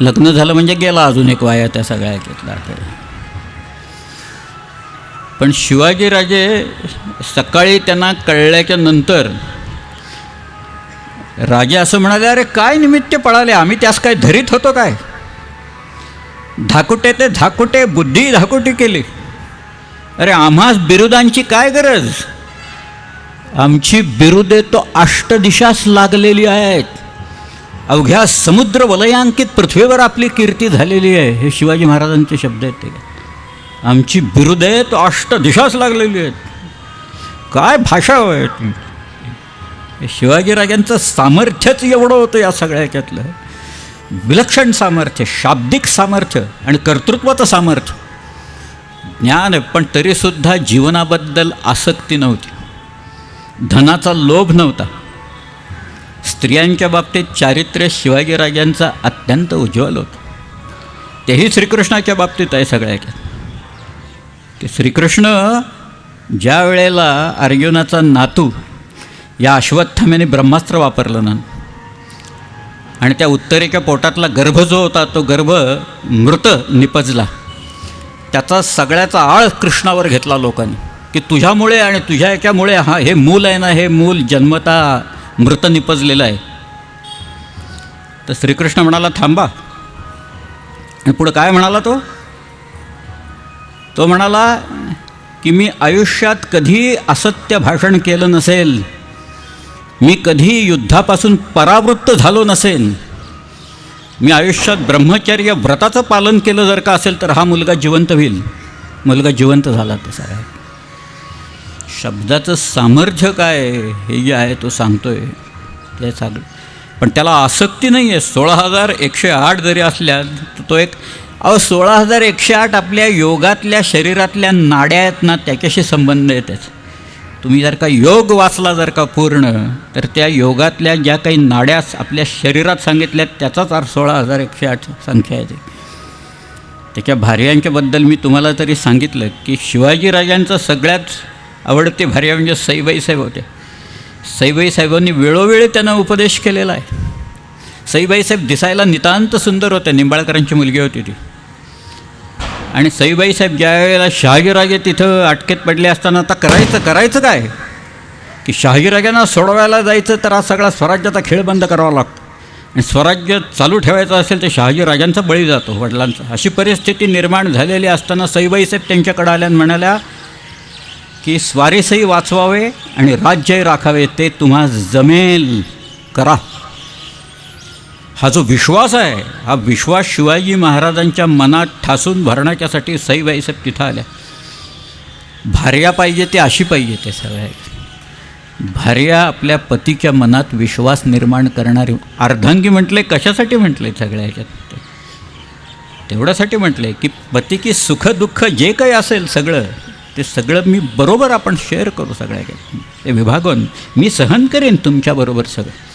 लग्न झालं म्हणजे गेला अजून एक वाया त्या सगळ्या याच्यातला. पण शिवाजीराजे सकाळी त्यांना कळल्याच्या नंतर राजे असं म्हणाले, अरे काय निमित्त पळाले, आम्ही त्यास काय धरीत होतो काय? धाकुटे ते धाकुटे, बुद्धी धाकुटी केली. अरे आम्हास बिरुदांची काय गरज? आमची बिरुदे तो अष्टदिशास लागलेली आहेत. अवघ्या समुद्र वलयांकित पृथ्वीवर आपली कीर्ती झालेली आहे. हे शिवाजी महाराजांचे शब्द आहेत. ते आमची बिरुदे तो अष्टदिशास लागलेली आहेत. काय भाषा होय! शिवाजीराजांचं सामर्थ्यच एवढं होतं या सगळ्या ह्याच्यातलं. विलक्षण सामर्थ्य, शाब्दिक सामर्थ्य आणि कर्तृत्वाचं सामर्थ्य, ज्ञान, पण तरीसुद्धा जीवनाबद्दल आसक्ती नव्हती, धनाचा लोभ नव्हता. स्त्रियांच्या बाबतीत चारित्र्य शिवाजीराजांचा अत्यंत उज्ज्वल होतं. तेही श्रीकृष्णाच्या बाबतीत आहे सगळ्याच्या. की श्रीकृष्ण ज्या वेळेला अर्जुनाचा नातू या अश्वत्थाम्याने ब्रह्मास्त्र वापरलं ना, आणि त्या उत्तरेच्या पोटातला गर्भ जो होता तो गर्भ मृत निपजला, त्याचा सगळ्याचा आळ कृष्णावर घेतला लोकांनी की तुझ्यामुळे आणि तुझ्या याच्यामुळे हे मूल आहे ना, हे मूल जन्मता मृत निपजलेलं आहे. तर श्रीकृष्ण म्हणाला थांबा. आणि पुढं काय म्हणाला तो म्हणाला की मी आयुष्यात कधी असत्य भाषण केलं नसेल, मी कधी युद्धापासून परावृत्त झालो नसेन, मी आयुष्यात ब्रह्मचर्य व्रताचं पालन केलं जर का असेल तर हा मुलगा जिवंत होईल. मुलगा जिवंत झाला. तसा आहे. शब्दाचं सामर्थ्य काय हे जे आहे तो सांगतोय ते सगळं. पण त्याला आसक्ती नाही आहे. 16,108 जरी असल्या तो एक 16,108 आपल्या योगातल्या शरीरातल्या नाड्या आहेत ना, त्याच्याशी संबंध आहे त्याचा. तुम्ही जर का योग वाचला जर का पूर्ण, तर त्या योगातल्या ज्या काही नाड्या आपल्या शरीरात सांगितल्यात त्याचाच अर्थ 16,108 संख्या आहे. त्याच्या भार्यांच्याबद्दल मी तुम्हाला तरी सांगितलं की शिवाजीराजांचं सगळ्यात आवडते भार्या म्हणजे सईबाई साहेब होत्या. सईबाई साहेबांनी वेळोवेळी त्यांना उपदेश केलेला आहे. सईबाई साहेब दिसायला नितांत सुंदर होत्या, निंबाळकरांची मुलगी होती ती. आणि सईबाई साहेब ज्या वेळेला शहाजीराजे तिथं अटकेत पडले असताना आता करायचं काय की शहाजीराजांना सोडवायला जायचं तर हा सगळा स्वराज्याचा खेळ बंद करावा लागतो आणि स्वराज्य चालू ठेवायचं असेल तर शहाजीराजांचा बळी जातो, वडिलांचा. अशी परिस्थिती निर्माण झालेली असताना सईबाई साहेब त्यांच्याकडे आल्या आणि म्हणाल्या की स्वारीसही वाचवावे आणि राज्यही राखावे, ते तुम्हा जमेल करा. हा जो विश्वास आहे, हा विश्वास शिवाजी महाराजांच्या मनात ठासून भरण्याच्यासाठी सईबाई साहेब तिथं आल्या. भार्या पाहिजे ते अशी पाहिजे ते सगळ्या भार्या आपल्या पतीच्या मनात विश्वास निर्माण करणारी. अर्धांगी म्हटले कशासाठी म्हटले सगळ्या ह्याच्यात? तेवढ्यासाठी म्हटले की पती की सुखदुःख जे काही असेल सगळं ते सगळं मी बरोबर आपण शेअर करू सगळ्या ते विभागून मी सहन करेन तुमच्याबरोबर सगळं.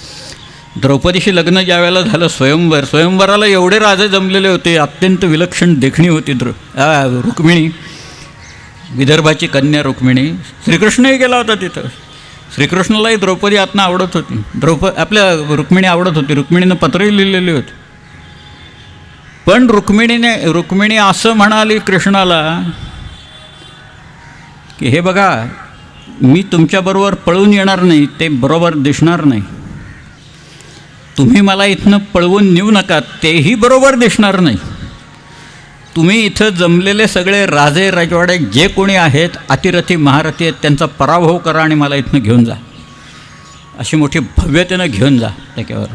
द्रौपदीशी लग्न ज्या वेळेला झालं स्वयंवराला एवढे राजे जमलेले होते, अत्यंत विलक्षण देखणी होती रुक्मिणी, विदर्भाची कन्या रुक्मिणी. श्रीकृष्णही गेला होता तिथं. श्रीकृष्णालाही द्रौपदी आत्मा आवडत होती, आपल्या रुक्मिणी आवडत होती. रुक्मिणीनं पत्रही लिहिलेली होती. पण रुक्मिणी असं म्हणाली कृष्णाला की हे बघा, मी तुमच्याबरोबर पळून येणार नाही, ते बरोबर दिसणार नाही. तुम्ही मला इथनं पळवून नेऊ नका, तेही बरोबर दिसणार नाही. तुम्ही इथं जमलेले सगळे राजे राजवाडे जे कोणी आहेत, अतिरथी महारथी आहेत, त्यांचा पराभव करा आणि मला इथनं घेऊन जा. अशी मोठी भव्यतेनं घेऊन जा त्याच्यावर.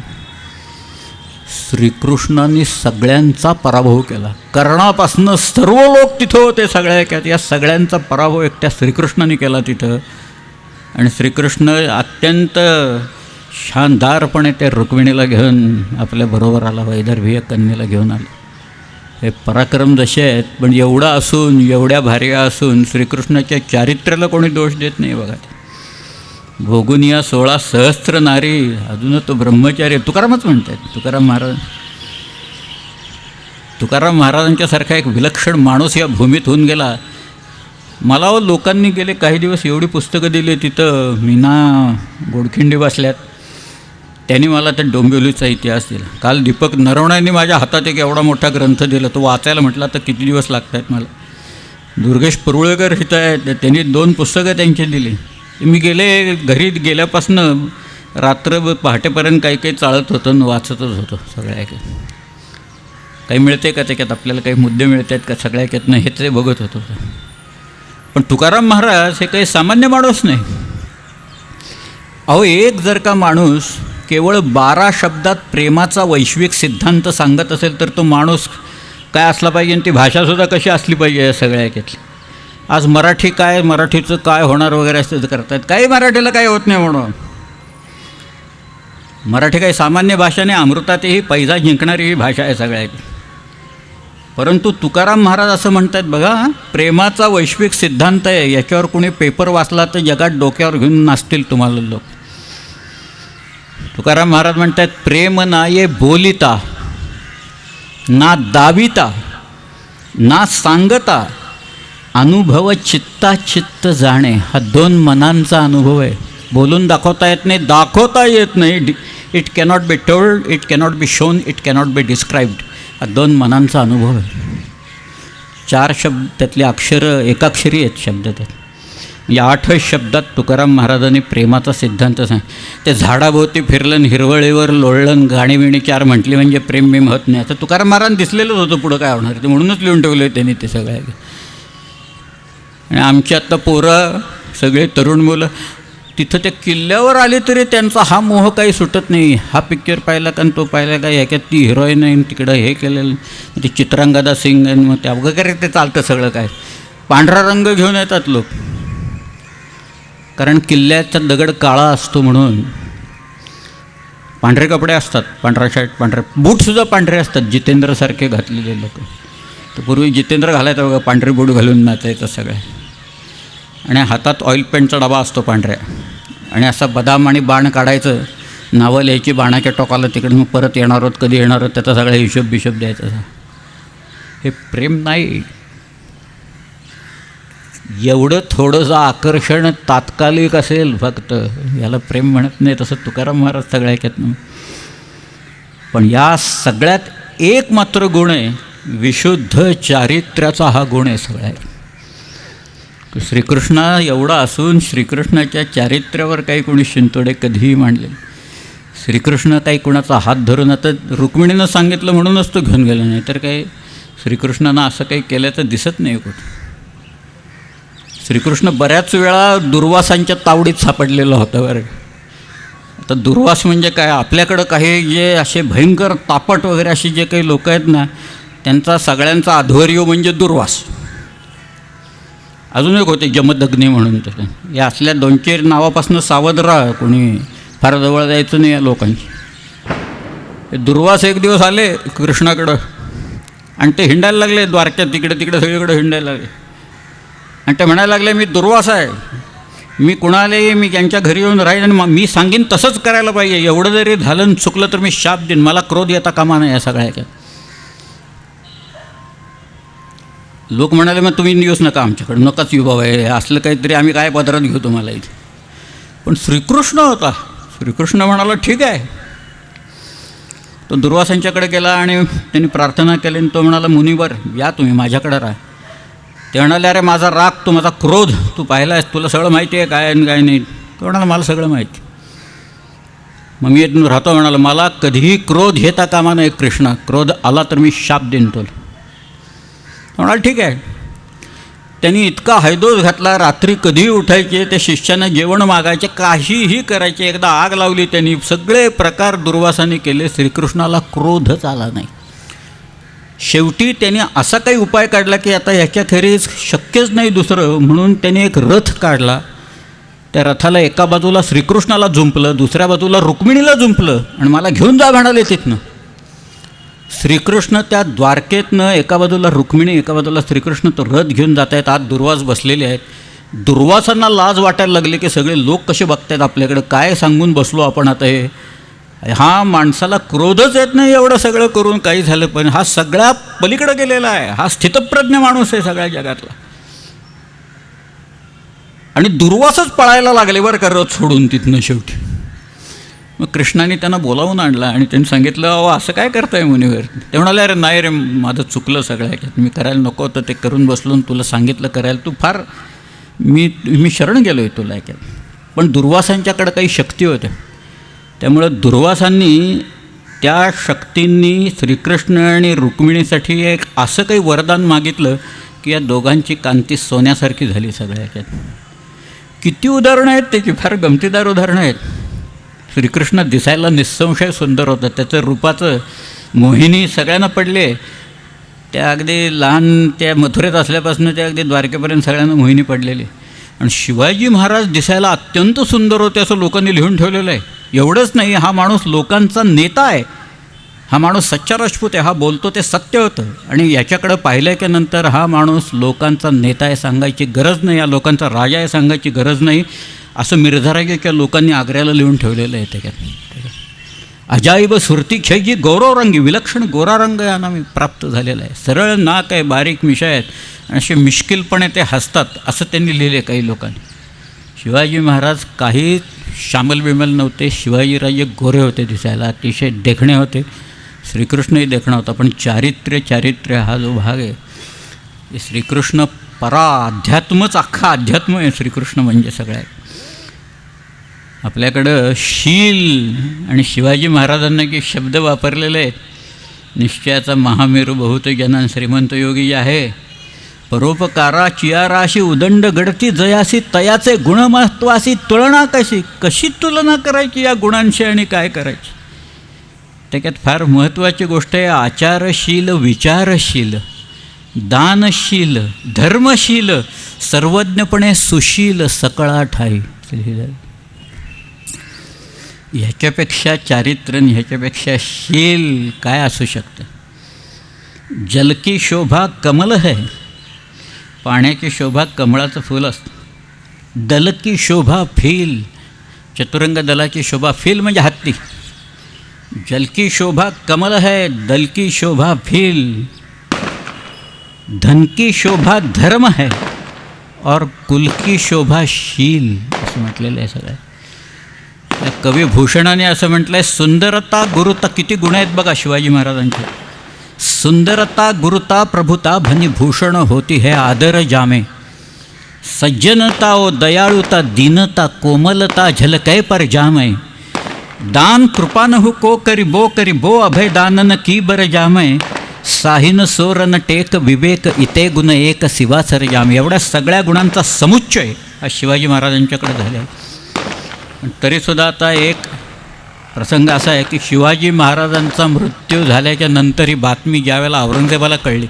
श्रीकृष्णांनी सगळ्यांचा पराभव केला. कर्णापासनं सर्व लोक तिथं होते सगळ्या, या सगळ्यांचा पराभव एकट्या श्रीकृष्णाने केला तिथं. आणि श्रीकृष्ण अत्यंत शानदारपणे त्या रुक्मिणीला घेऊन आपल्याबरोबर आला, वैदर्भीय कन्येला घेऊन आला. हे पराक्रम जसे आहेत, पण एवढं असून, एवढ्या भार्या असून श्रीकृष्णाच्या चारित्र्याला कोणी दोष देत नाही बघा. भोगून या 16 सहस्त्र नारी, अजून तो ब्रह्मचारी. तुकारामच म्हणतात, तुकाराम महाराजांच्यासारखा एक विलक्षण माणूस या भूमीत होऊन गेला. मला लोकांनी गेले काही दिवस एवढी पुस्तकं दिली, तिथं मीना गोडखिंडी बसल्यात, त्यांनी मला त्या डोंबिवलीचा इतिहास दिला. काल दीपक नरवणेंनी माझ्या हातात एक एवढा मोठा ग्रंथ दिला, तो वाचायला म्हटला तर किती दिवस लागत आहेत मला. दुर्गेश पुरवळेकर इथं आहेत, त्यांनी 2 पुस्तकं त्यांची दिली. मी घरी गेल्यापासनं रात्र पहाटेपर्यंत काही चाळत होतो आणि वाचतच होतो सगळ्या. काही मिळते का त्याच्यात, आपल्याला काही मुद्दे मिळत आहेत का सगळ्या ह्याच्यातनं, हे ते बघत होतो. पण तुकाराम महाराज हे काही सामान्य माणूस नाही. अहो, एक जर का माणूस केवळ 12 शब्दात प्रेमाचा वैश्विक सिद्धांत सांगत असेल तर तो माणूस काय असला पाहिजे आणि ती भाषासुद्धा कशी असली पाहिजे या सगळ्या ह्याच्यातली. आज मराठी काय, मराठीचं काय होणार वगैरे असं करतात. काही मराठीला काही होत नाही म्हणून. मराठी काही सामान्य भाषा नाही, अमृतातही पैजा जिंकणारी ही भाषा आहे सगळ्याची. परंतु तुकाराम महाराज असं म्हणतात बघा, प्रेमाचा वैश्विक सिद्धांत आहे, याच्यावर कोणी पेपर वाचला तर जगात डोक्यावर घेऊन नाचतील तुम्हाला लोक. तुकाराम महाराज म्हणतात, प्रेम ना ये बोलिता ना दाविता ना सांगता, अनुभव चित्ता चित्त जाणे. हा 2 मनांचा अनुभव आहे. बोलून दाखवता येत नाही, दाखवता येत नाही. It cannot be told, it cannot be shown, it cannot be described. हा 2 मनांचा अनुभव आहे. 4 शब्द त्यातले अक्षरं एकाक्षरी आहेत शब्द त्यात. या 8 शब्दात तुकाराम महाराजांनी प्रेमाचा सिद्धांत सांग. ते झाडाभोवती फिरलं, हिरवळीवर लोळलं, गाणी 4 म्हटली म्हणजे प्रेम मी होत नाही. आता तुकाराम महाराज दिसलेलंच होतं पुढं काय होणार ते, म्हणूनच लिहून ठेवले त्यांनी ते सगळ्या. आणि आमची आत्ता पोरं सगळे तरुण मुलं तिथं त्या किल्ल्यावर आले तरी त्यांचा हा मोह काही सुटत नाही. हा पिक्चर पाहिला का तो पाहिला का, याच्यात ती हिरोईन आहे, तिकडं हे केलेलं, ती चित्रांगदा सिंग आहे, मग त्या वगैरे ते चालतं सगळं. काय पांढरा रंग घेऊन येतात लोक, कारण किल्ल्याचा दगड काळा असतो म्हणून. पांढरे कपडे असतात, पांढरा शर्ट, पांढरे बूटसुद्धा पांढरे असतात, जितेंद्रसारखे घातलेले लोक. तर पूर्वी जितेंद्र घालायचा बघा, पांढरे बूट घालून नाचायचं सगळ्या. आणि हातात ऑइल पेंटचा डबा असतो पांढऱ्या, आणि असा बदाम आणि बाण काढायचं, नावं लिहायची बाणाच्या टोकाला, तिकडे मग परत येणार आहोत, कधी येणार आहोत, त्याचा सगळा हिशोब द्यायचा. हे प्रेम नाही. एवढं थोडंसं आकर्षण तात्कालिक असेल फक्त, याला प्रेम म्हणत नाही. तसं तुकाराम महाराज सगळ्या ऐकत. पण या सगळ्यात एक मात्र गुण आहे, विशुद्ध चारित्र्याचा हा गुण आहे सगळ्या. श्रीकृष्ण एवढा असून श्रीकृष्णाच्या चारित्र्यावर काही कोणी शिंतोडे कधीही मांडले. श्रीकृष्ण काही कोणाचा हात धरून, आता रुक्मिणीनं सांगितलं म्हणूनच तो घेऊन गेला, नाही तर काही श्रीकृष्णानं असं काही केल्याचं दिसत नाही कुठं. श्रीकृष्ण बऱ्याच वेळा दुर्वासांच्या तावडीत सापडलेला होता बरं. आता दुर्वास म्हणजे काय, आपल्याकडं काही जे असे भयंकर तापट वगैरे असे जे काही लोक आहेत ना, त्यांचा सगळ्यांचा आध्वर्य म्हणजे दुर्वास. अजून एक होते जमदग्नी म्हणून. तर या असल्या 2-4 नावापासून सावध राहा, कोणी फार जवळ जायचं नाही या लोकांची. दुर्वास एक दिवस आले कृष्णाकडं आणि ते हिंडायला लागले द्वारक्यात, तिकडे तिकडे सगळीकडे हिंडायला लागले. आणि ते म्हणायला लागले, मी दुर्वास आहे, मी कुणालाही मी त्यांच्या घरी येऊन राहीन आणि मी सांगेन तसंच करायला पाहिजे. एवढं जरी झालं चुकलं तर मी शाप देईन, मला क्रोध येता कामा नाही या सगळ्या. लोक म्हणाले, मग तुम्ही येऊच नका आमच्याकडे, नकाच येऊ बाबा, हे असलं काहीतरी आम्ही काय पदरात घेऊ तुम्हाला इथे. पण श्रीकृष्ण होता. श्रीकृष्ण म्हणाला ठीक आहे. तो दुर्वासांच्याकडे गेला आणि त्यांनी प्रार्थना केली आणि तो म्हणाला, मुनिवर या तुम्ही माझ्याकडे राहा. ते म्हणाले, अरे माझा राग तू, माझा क्रोध तू पाहिला आहेस, तुला सगळं माहिती आहे काय आणि काय नाही. तो म्हणाला, मला सगळं माहिती, मग मी येथून राहतो. म्हणाला, मला कधीही क्रोध येता कामा नाही कृष्णा, क्रोध आला तर मी शाप देईन तुला. म्हणाल ठीक आहे. त्यांनी इतका हैदोस घातला, रात्री कधीही उठायचे, त्या शिष्यांना जेवण मागायचे, काहीही करायचे. एकदा आग लावली त्यांनी, सगळे प्रकार दुर्वासाने केले, श्रीकृष्णाला क्रोधच आला नाही. शेवटी त्यांनी असा काही उपाय काढला की आता ह्याच्याखेरीज शक्यच नाही दुसरं, म्हणून त्यांनी एक रथ काढला. त्या रथाला एका बाजूला श्रीकृष्णाला झुंपलं, दुसऱ्या बाजूला रुक्मिणीला झुंपलं आणि मला घेऊन जा म्हणाले तिथनं. श्रीकृष्ण त्या द्वारकेतनं एका बाजूला रुक्मिणी, एका बाजूला श्रीकृष्ण तो रथ घेऊन जात आहेत. आत दुर्वास बसलेले आहेत. दुर्वासांना लाज वाटायला लागले की सगळे लोक कसे बघतायत आपल्याकडे, काय सांगून बसलो आपण आता. हा माणसाला क्रोधच येत नाही एवढं सगळं करून, काही झालं पण हा सगळ्या पलीकडे गेलेला आहे, हा स्थितप्रज्ञ माणूस आहे सगळ्या जगातला. आणि दुर्वासच पळायला लागले बरं का रथ सोडून तिथनं शेवटी. मग कृष्णाने त्यांना बोलावून आणला आणि त्यांनी सांगितलं, अहो असं काय करताय मुनिवर. ते म्हणाले, अरे नाही रे, माझं चुकलं सगळं ह्याच्यात, मी करायला नको होतं ते करून बसलो, तुला सांगितलं करायला, तू फार मी शरण गेलो आहे तुला ह्याच्यात. पण दुर्वासांच्याकडे काही शक्ती होत्या, त्यामुळं दुर्वासांनी त्या शक्तींनी श्रीकृष्ण आणि रुक्मिणीसाठी एक असं काही वरदान मागितलं की या दोघांची कांती सोन्यासारखी झाली सगळ्या ह्याच्यात. किती उदाहरणं आहेत त्याची, फार गमतीदार उदाहरणं आहेत. श्रीकृष्ण दिसायला निस्संशय सुंदर होतं, त्याचं रूपाचं मोहिनी सगळ्यांना पडले. त्या अगदी लहान त्या मथुरेत असल्यापासून त्या अगदी द्वारकेपर्यंत सगळ्यांना मोहिनी पडलेली. आणि शिवाजी महाराज दिसायला अत्यंत सुंदर होते असं लोकांनी लिहून ठेवलेलं आहे. एवढंच नाही, हा माणूस लोकांचा नेता आहे, हा माणूस सच्चा राजपूत आहे, हा बोलतो ते सत्य होतं. आणि याच्याकडं पाहिलं की नंतर हा माणूस लोकांचा नेता आहे सांगायची गरज नाही, या लोकांचा राजा आहे सांगायची गरज नाही, असं मिर्झाराजाच्या लोकांनी आग्र्याला लिहून ठेवलेलं आहे. त्याच्यात अजाईब सुरतीक्षयजी गौरवरंगी, विलक्षण गोरा रंग या नामी प्राप्त झालेला आहे. सरळ नाक आहे, बारीक मिशा आहेत, आणि असे मिश्किलपणे ते हसतात असं त्यांनी लिहिले काही लोकांनी. शिवाजी महाराज काही शामल बिमल नव्हते, शिवाजीराजे गोरे होते दिसायला, अतिशय देखणे होते. श्रीकृष्णही देखणा होता. पण चारित्र्य हा जो भाग आहे, श्रीकृष्ण परा अध्यात्मच, अख्खा अध्यात्म आहे श्रीकृष्ण म्हणजे सगळ्यात. आपल्याकडं शील आणि शिवाजी महाराजांना की शब्द वापरलेले आहेत. निश्चयाचा महामेरू बहुत जनान श्रीमंत योगी आहे, परोपकारा चियाराशी उदंड गडती जयासी, तयाचे गुणमहत्वासी तुलना कशी तुलना करायची या गुणांशी आणि काय करायची. त्याच्यात फार महत्त्वाची गोष्ट आहे, आचारशील, विचारशील, दानशील, धर्मशील, सर्वज्ञपणे सुशील, सकळा ठाई. ह्याच्यापेक्षा चारित्र्य, ह्याच्यापेक्षा शील काय असू शकतं. जल की शोभा कमल है, पाण्याची शोभा कमळाचं फूल असतं. दल की शोभा फील, चतुरंग दलाची शोभा, फील म्हणजे हत्ती. जल की शोभा कमल है, दल की शोभा फील. धन की शोभा धर्म है और कुल की शोभा शील, असं म्हटलेलं आहे सगळं. त्या कवी भूषणाने असं म्हटलं आहे, सुंदरता गुरुता. किती गुण आहेत बघा शिवाजी महाराजांचे. सुंदरता गुरुता प्रभुता भनी भूषण होती है आदर जामे. सज्जनता ओ दयाळुता दीनता कोमलता झलकै पर जामे. दान कृपानहु को करी बो अभय दानन की बर जामे. साहिन सोरन टेक विवेक इते गुण एक शिवासर जामे. एवढ्या सगळ्या गुणांचा समुच्चय हा शिवाजी महाराजांच्याकडे झाला आहे. पण तरीसुद्धा आता एक प्रसंग असा आहे की शिवाजी महाराजांचा मृत्यू झाल्याच्या नंतर ही बातमी ज्यावेळेला औरंगजेबाला कळली,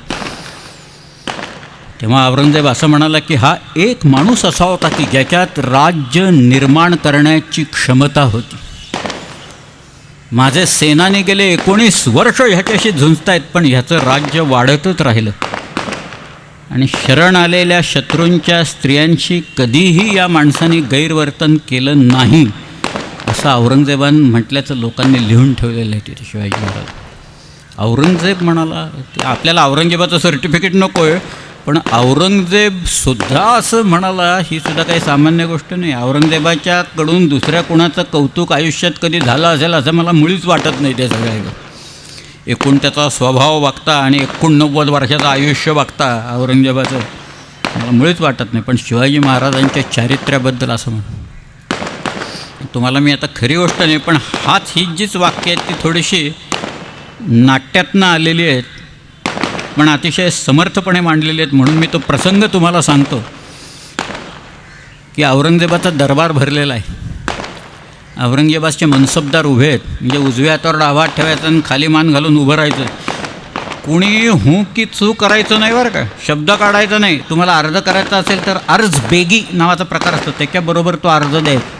तेव्हा औरंगजेब असं म्हणाला की हा एक माणूस असा होता की ज्याच्यात राज्य निर्माण करण्याची क्षमता होती. माझे सेनानी गेले 19 वर्ष ह्याच्याशी झुंजतायत, पण ह्याचं राज्य वाढतच राहिलं. आणि शरण आलेल्या शत्रूंच्या स्त्रियांशी कधीही या माणसाने गैरवर्तन केलं नाही, असं औरंगजेबानं म्हटल्याचं लोकांनी लिहून ठेवलेलं आहे तिथे शिवाजी महाराज. औरंगजेब म्हणाला, आपल्याला औरंगजेबाचं सर्टिफिकेट नको आहे, पण औरंगजेबसुद्धा असं म्हणाला, ही सुद्धा काही सामान्य गोष्ट नाही. औरंगजेबाच्याकडून दुसऱ्या कोणाचं कौतुक आयुष्यात कधी झालं असेल असं मला मुळीच वाटत नाही. ते सगळं एकूण त्याचा स्वभाव बघता आणि 89 वर्षाचं आयुष्य बघता औरंगजेबाचं मला मुळीच वाटत नाही. पण शिवाजी महाराजांच्या चारित्र्याबद्दल असं म्हणून तुम्हाला मी आता खरी गोष्ट नाही, पण ही जीच वाक्य आहेत ती थोडीशी नाट्यातनं आलेली आहेत, पण अतिशय समर्थपणे मांडलेले आहेत. म्हणून मी तो प्रसंग तुम्हाला सांगतो की औरंगजेबाचा दरबार भरलेला आहे. औरंगजेबाचे मनसबदार उभे आहेत, म्हणजे उजव्या हातावर डावा हात ठेवायचा आणि खाली मान घालून उभं राहायचं. कुणी हूं की चू करायचं नाही बरं का, शब्द काढायचा नाही. तुम्हाला अर्ज करायचा असेल तर अर्ज बेगी नावाचा प्रकार असतो, त्याच्याबरोबर तो अर्ज द्यायचा.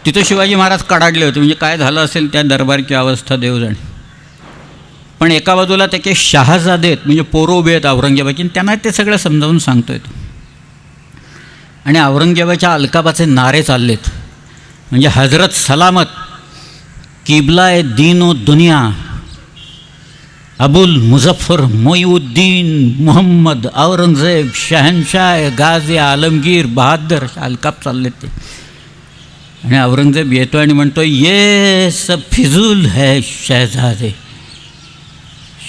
तिथं शिवाजी महाराज कडाडले होते, म्हणजे काय झालं असेल त्या दरबारची अवस्था देव जाणे. पण एका बाजूला त्याचे शहाजादे आहेत, म्हणजे पोरं उभे आहेत औरंगजेबाची, आणि त्यांना ते सगळं समजावून सांगतो येतो. आणि औरंगजेबाच्या अलकाबाचे नारे चाललेत, म्हणजे हजरत सलामत, किबला ए दीन व दुनिया, अबुल मुझफ्फर मोईउद्दीन मोहम्मद औरंगजेब शहनशाह गाजी आलमगीर बहादर, अलकाब चाललेत ते. आणि औरंगजेब येतो आणि म्हणतो, ये सब फिजूल है शहजादे,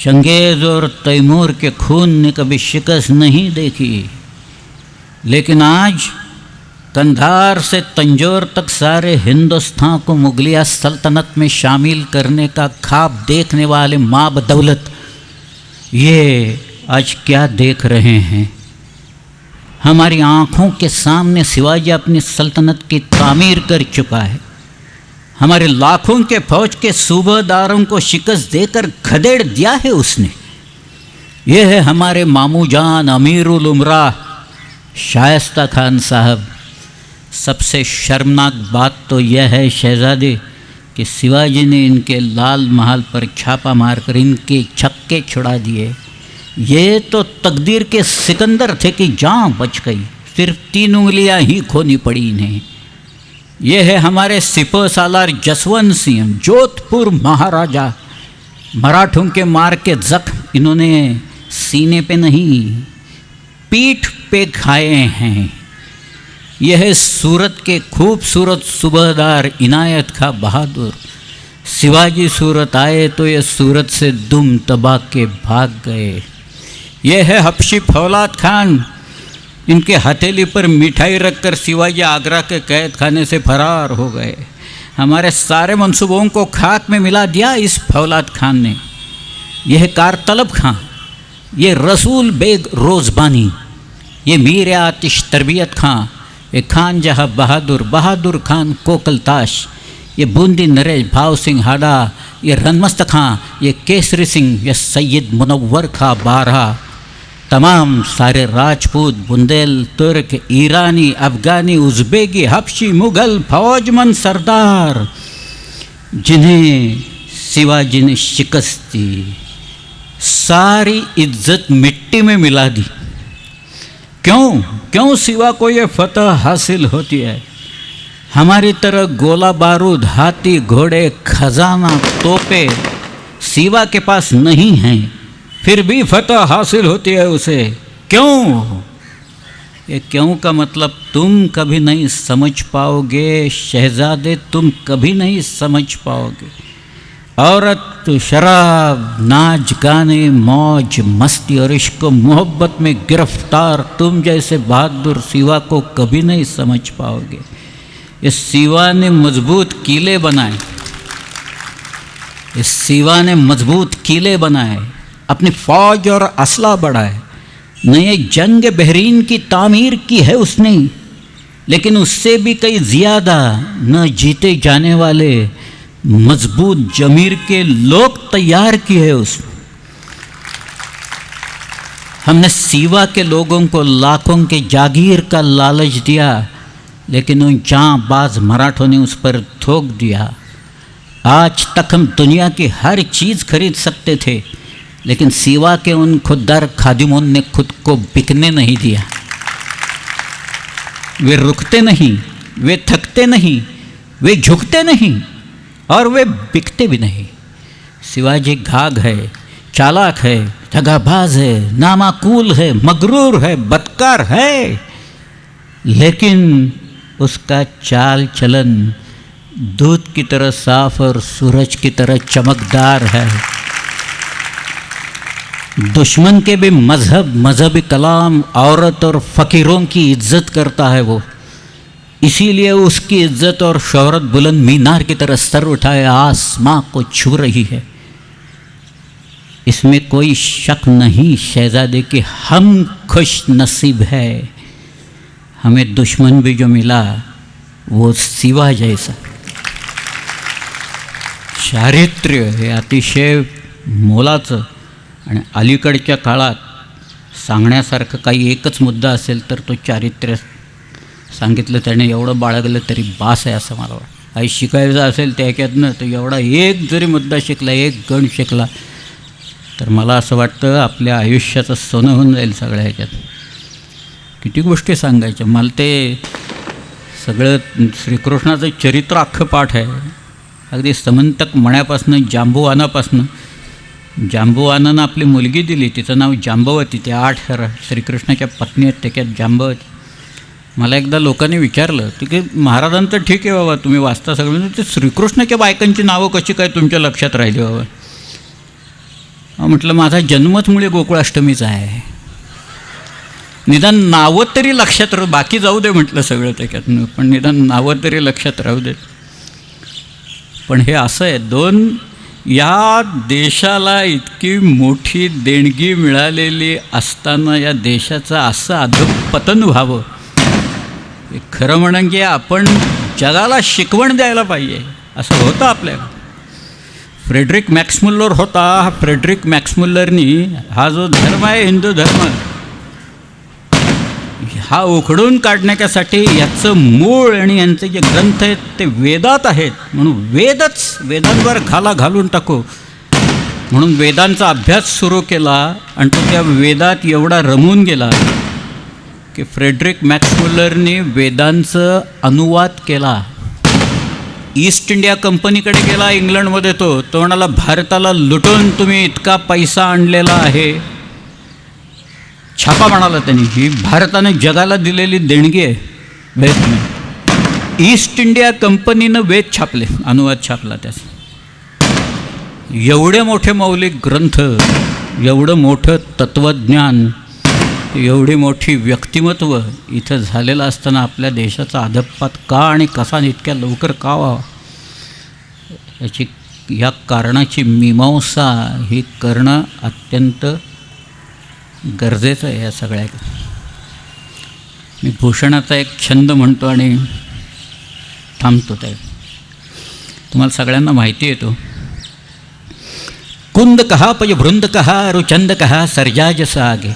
चंगेज़ और तैमूर के खून ने कभी शिकस्त नहीं देखी, लेकिन आज कंधार से तंजौर तक सारे हिंदुस्तान को मुगलिया सल्तनत में शामिल करने का ख्वाब देखने वाले माँ बदौलत ये आज क्या देख रहे हैं. हमारी आँखों के सामने शिवाजी अपनी सल्तनत की तामीर कर चुका है. हमारे लाखों के फौज के सूबेदारों को शिकस्त देकर खदेड़ दिया है उसने. ये है हमारे मामू जान अमीरुल उमरा शायस्ता खान साहब. सबसे शर्मनाक बात तो यह है शहजादे कि शिवाजी ने इनके लाल महल पर छापा मारकर इनके छक्के छुड़ा दिए. ये तो तकदीर के सिकंदर थे कि जान बच गई, सिर्फ 3 उंगलियां ही खोनी पड़ी इन्हें. ये है हमारे सिपह सालार जसवंत सिंह, जोधपुर महाराजा. मराठों के मार के जख्म इन्होंने सीने पे नहीं पीठ पे खाए हैं. यह है सूरत के खूबसूरत सूबेदार इनायत खां बहादुर. शिवाजी सूरत आए तो ये सूरत से दुम दबा के भाग गए. यह है हबशी फौलाद खान, इनके हथेली पर मिठाई रखकर शिवाजी आगरा के कैद खाने से फरार हो गए. हमारे सारे मंसूबों को खाक में मिला दिया इस फौलाद खान ने. यह कार तलब खां, ये रसूल बेग रोज़बानी, ये मीर आतिश तरबियत खां, ये खान जहाँ बहादुर, बहादुर खान कोकलताश, ये बूंदी नरेश भाव सिंह हाडा, ये रनमस्त खां, ये केसरी सिंह, ये सैयद मुनव्वर खां बारहा. तमाम सारे राजपूत, बुंदेल, तुर्क, ईरानी, अफ़गानी, उज़्बेकी, हबशी, मुग़ल फौजमंद सरदार जिन्हें शिवाजी ने शिकस्त दी, सारी इज्जत मिट्टी में मिला दी. क्यों शिवा को ये फतह हासिल होती है? हमारी तरह गोला बारूद, हाथी, घोड़े, खजाना, तोपे शिवा के पास नहीं हैं. फिर भी फतह हासिल होती है उसे। क्यों? ये क्यों का मतलब तुम कभी नहीं समझ पाओगे शहजादे, तुम कभी नहीं समझ पाओगे। औरत, शराब, नाच गाने, मौज मस्ती और इश्क मोहब्बत में गिरफ्तार तुम जैसे बहादुर सिवा को कभी नहीं समझ पाओगे। इस सिवा ने मजबूत किले बनाए, इस सिवा ने मजबूत किले बनाए, अपनी फौज और असला बढ़ाए, नए जंग बहरीन की तामीर की है उसने, लेकिन उससे भी कई ज़्यादा न जीते जाने वाले मजबूत जमीर के लोग तैयार किए है उसने। हमने सीवा के लोगों को लाखों के जागीर का लालच दिया, लेकिन उन जांबाज मराठों ने उस पर थोक दिया। आज तक हम दुनिया की हर चीज़ खरीद सकते थे, लेकिन सीवा के उन खुददार खादिमों ने खुद को बिकने नहीं दिया। वे रुकते नहीं, वे थकते नहीं, वे झुकते नहीं और वे बिकते भी नहीं। शिवाजी घाघ है, चालाक है, दगाबाज है, नामाकूल है, मगरूर है, बदकार है, लेकिन उसका चाल चलन दूध की तरह साफ और सूरज की तरह चमकदार है। दुश्मन के भी मजहबी कलाम, औरत और फ़कीरों की इज्जत करता है वो, इसीलिए उसकी इज्जत और शोहरत बुलंद मीनार की तरह सर उठाए आसमां को छू रही है। इसमें कोई शक नहीं शहजादे कि हम खुश नसीब है, हमें दुश्मन भी जो मिला वो शिवा जैसा। चारित्र्य हे अतिशय मोलाचं आणि अलीकडच्या काळात सांगण्यासारखं काही एकच मुद्दा असेल तर तो चारित्र्य सांगितलं त्याने एवढं बाळगलं तरी बास आहे असं मला वाटतं। काही शिकायचं असेल त्याच्यातनं तर एवढा एक जरी मुद्दा शिकला, एक गण शिकला तर मला असं वाटतं आपल्या आयुष्याचं सोनं होऊन जाईल सगळ्या ह्याच्यात। किती गोष्टी सांगायच्या मला, ते सगळं श्रीकृष्णाचं चरित्र अख्खं पाठ आहे, अगदी समंतक मण्यापासनं जांबुवानापासनं। जांबुवानानं आपली मुलगी दिली, तिचं नाव जांबवती, ते 8 श्रीकृष्णाच्या पत्नी आहेत त्याच्यात जांबवती। मला एकदा लोकांनी विचारलं की महाराजांचं ठीक आहे बाबा तुम्ही वाचता सगळं, ते श्रीकृष्णाच्या बायकांची नावं कशी काय तुमच्या लक्षात राहिली बाबा? म्हटलं माझा जन्मच मुळे गोकुळाष्टमीचा आहे, निदान नावं तरी लक्षात राहू, बाकी जाऊ दे म्हटलं सगळं त्याच्यातनं, पण निदान नावं तरी लक्षात राहू देत। पण हे असं आहे, या देशाला इतकी मोठी देणगी मिळालेली असताना या त्याचं असं अधःपतन व्हावं, खरं म्हणजे आपण जगाला शिकवण द्यायला पाहिजे असं होतं आपल्याला। फ्रेडरिक मॅक्समुल्लर होता, फ्रेडरिक मॅक्समुल्लरनी हा जो धर्म आहे हिंदू धर्म हा उखडून काढण्यासाठी याचं मूळ आणि यांचे जे ग्रंथ आहेत ते वेदात आहेत, म्हणून वेदांवर घालून टाकू म्हणून वेदांचा अभ्यास सुरू केला आणि तो त्या वेदात एवढा रमून गेला की फ्रेडरिक मॅक्समुल्लरनी वेदांचं अनुवाद केला। ईस्ट इंडिया कंपनीकडे गेला इंग्लंडमध्ये, तो म्हणाला भारताला लुटून तुम्ही इतका पैसा आणलेला आहे, छापा म्हणाला त्यांनी, ही भारताने जगाला दिलेली देणगी आहे वेद। ईस्ट इंडिया कंपनीनं वेद छापले, अनुवाद छापला त्याचा। एवढे मोठे मौलिक ग्रंथ, एवढं मोठं तत्त्वज्ञान, एवढी मोठी व्यक्तिमत्व इथं झालेलं असताना आपल्या देशाचा अधःपात का आणि कसा इतक्या लवकर का व्हावा, या कारणाची मीमांसा ही करणं अत्यंत गरजेचं आहे या सगळ्या। मी भूषणाचा एक छंद म्हणतो आणि थांबतो त्या, तुम्हाला सगळ्यांना माहिती आहे तो। कुंद कहा पय वृंद कहा रुचंद कहा सरजाजस आगे,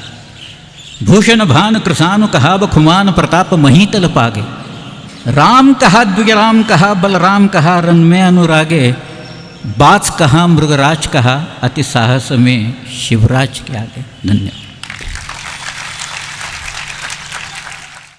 भूषण भान कृसानु कहा बखुमान प्रताप महीतल पागे, राम कहा द्विजराम कहा बलराम कहा रन में अनुरागे, बाज कहा मृगराज कहा अति साहस में शिवराज के आगे। धन्यवाद।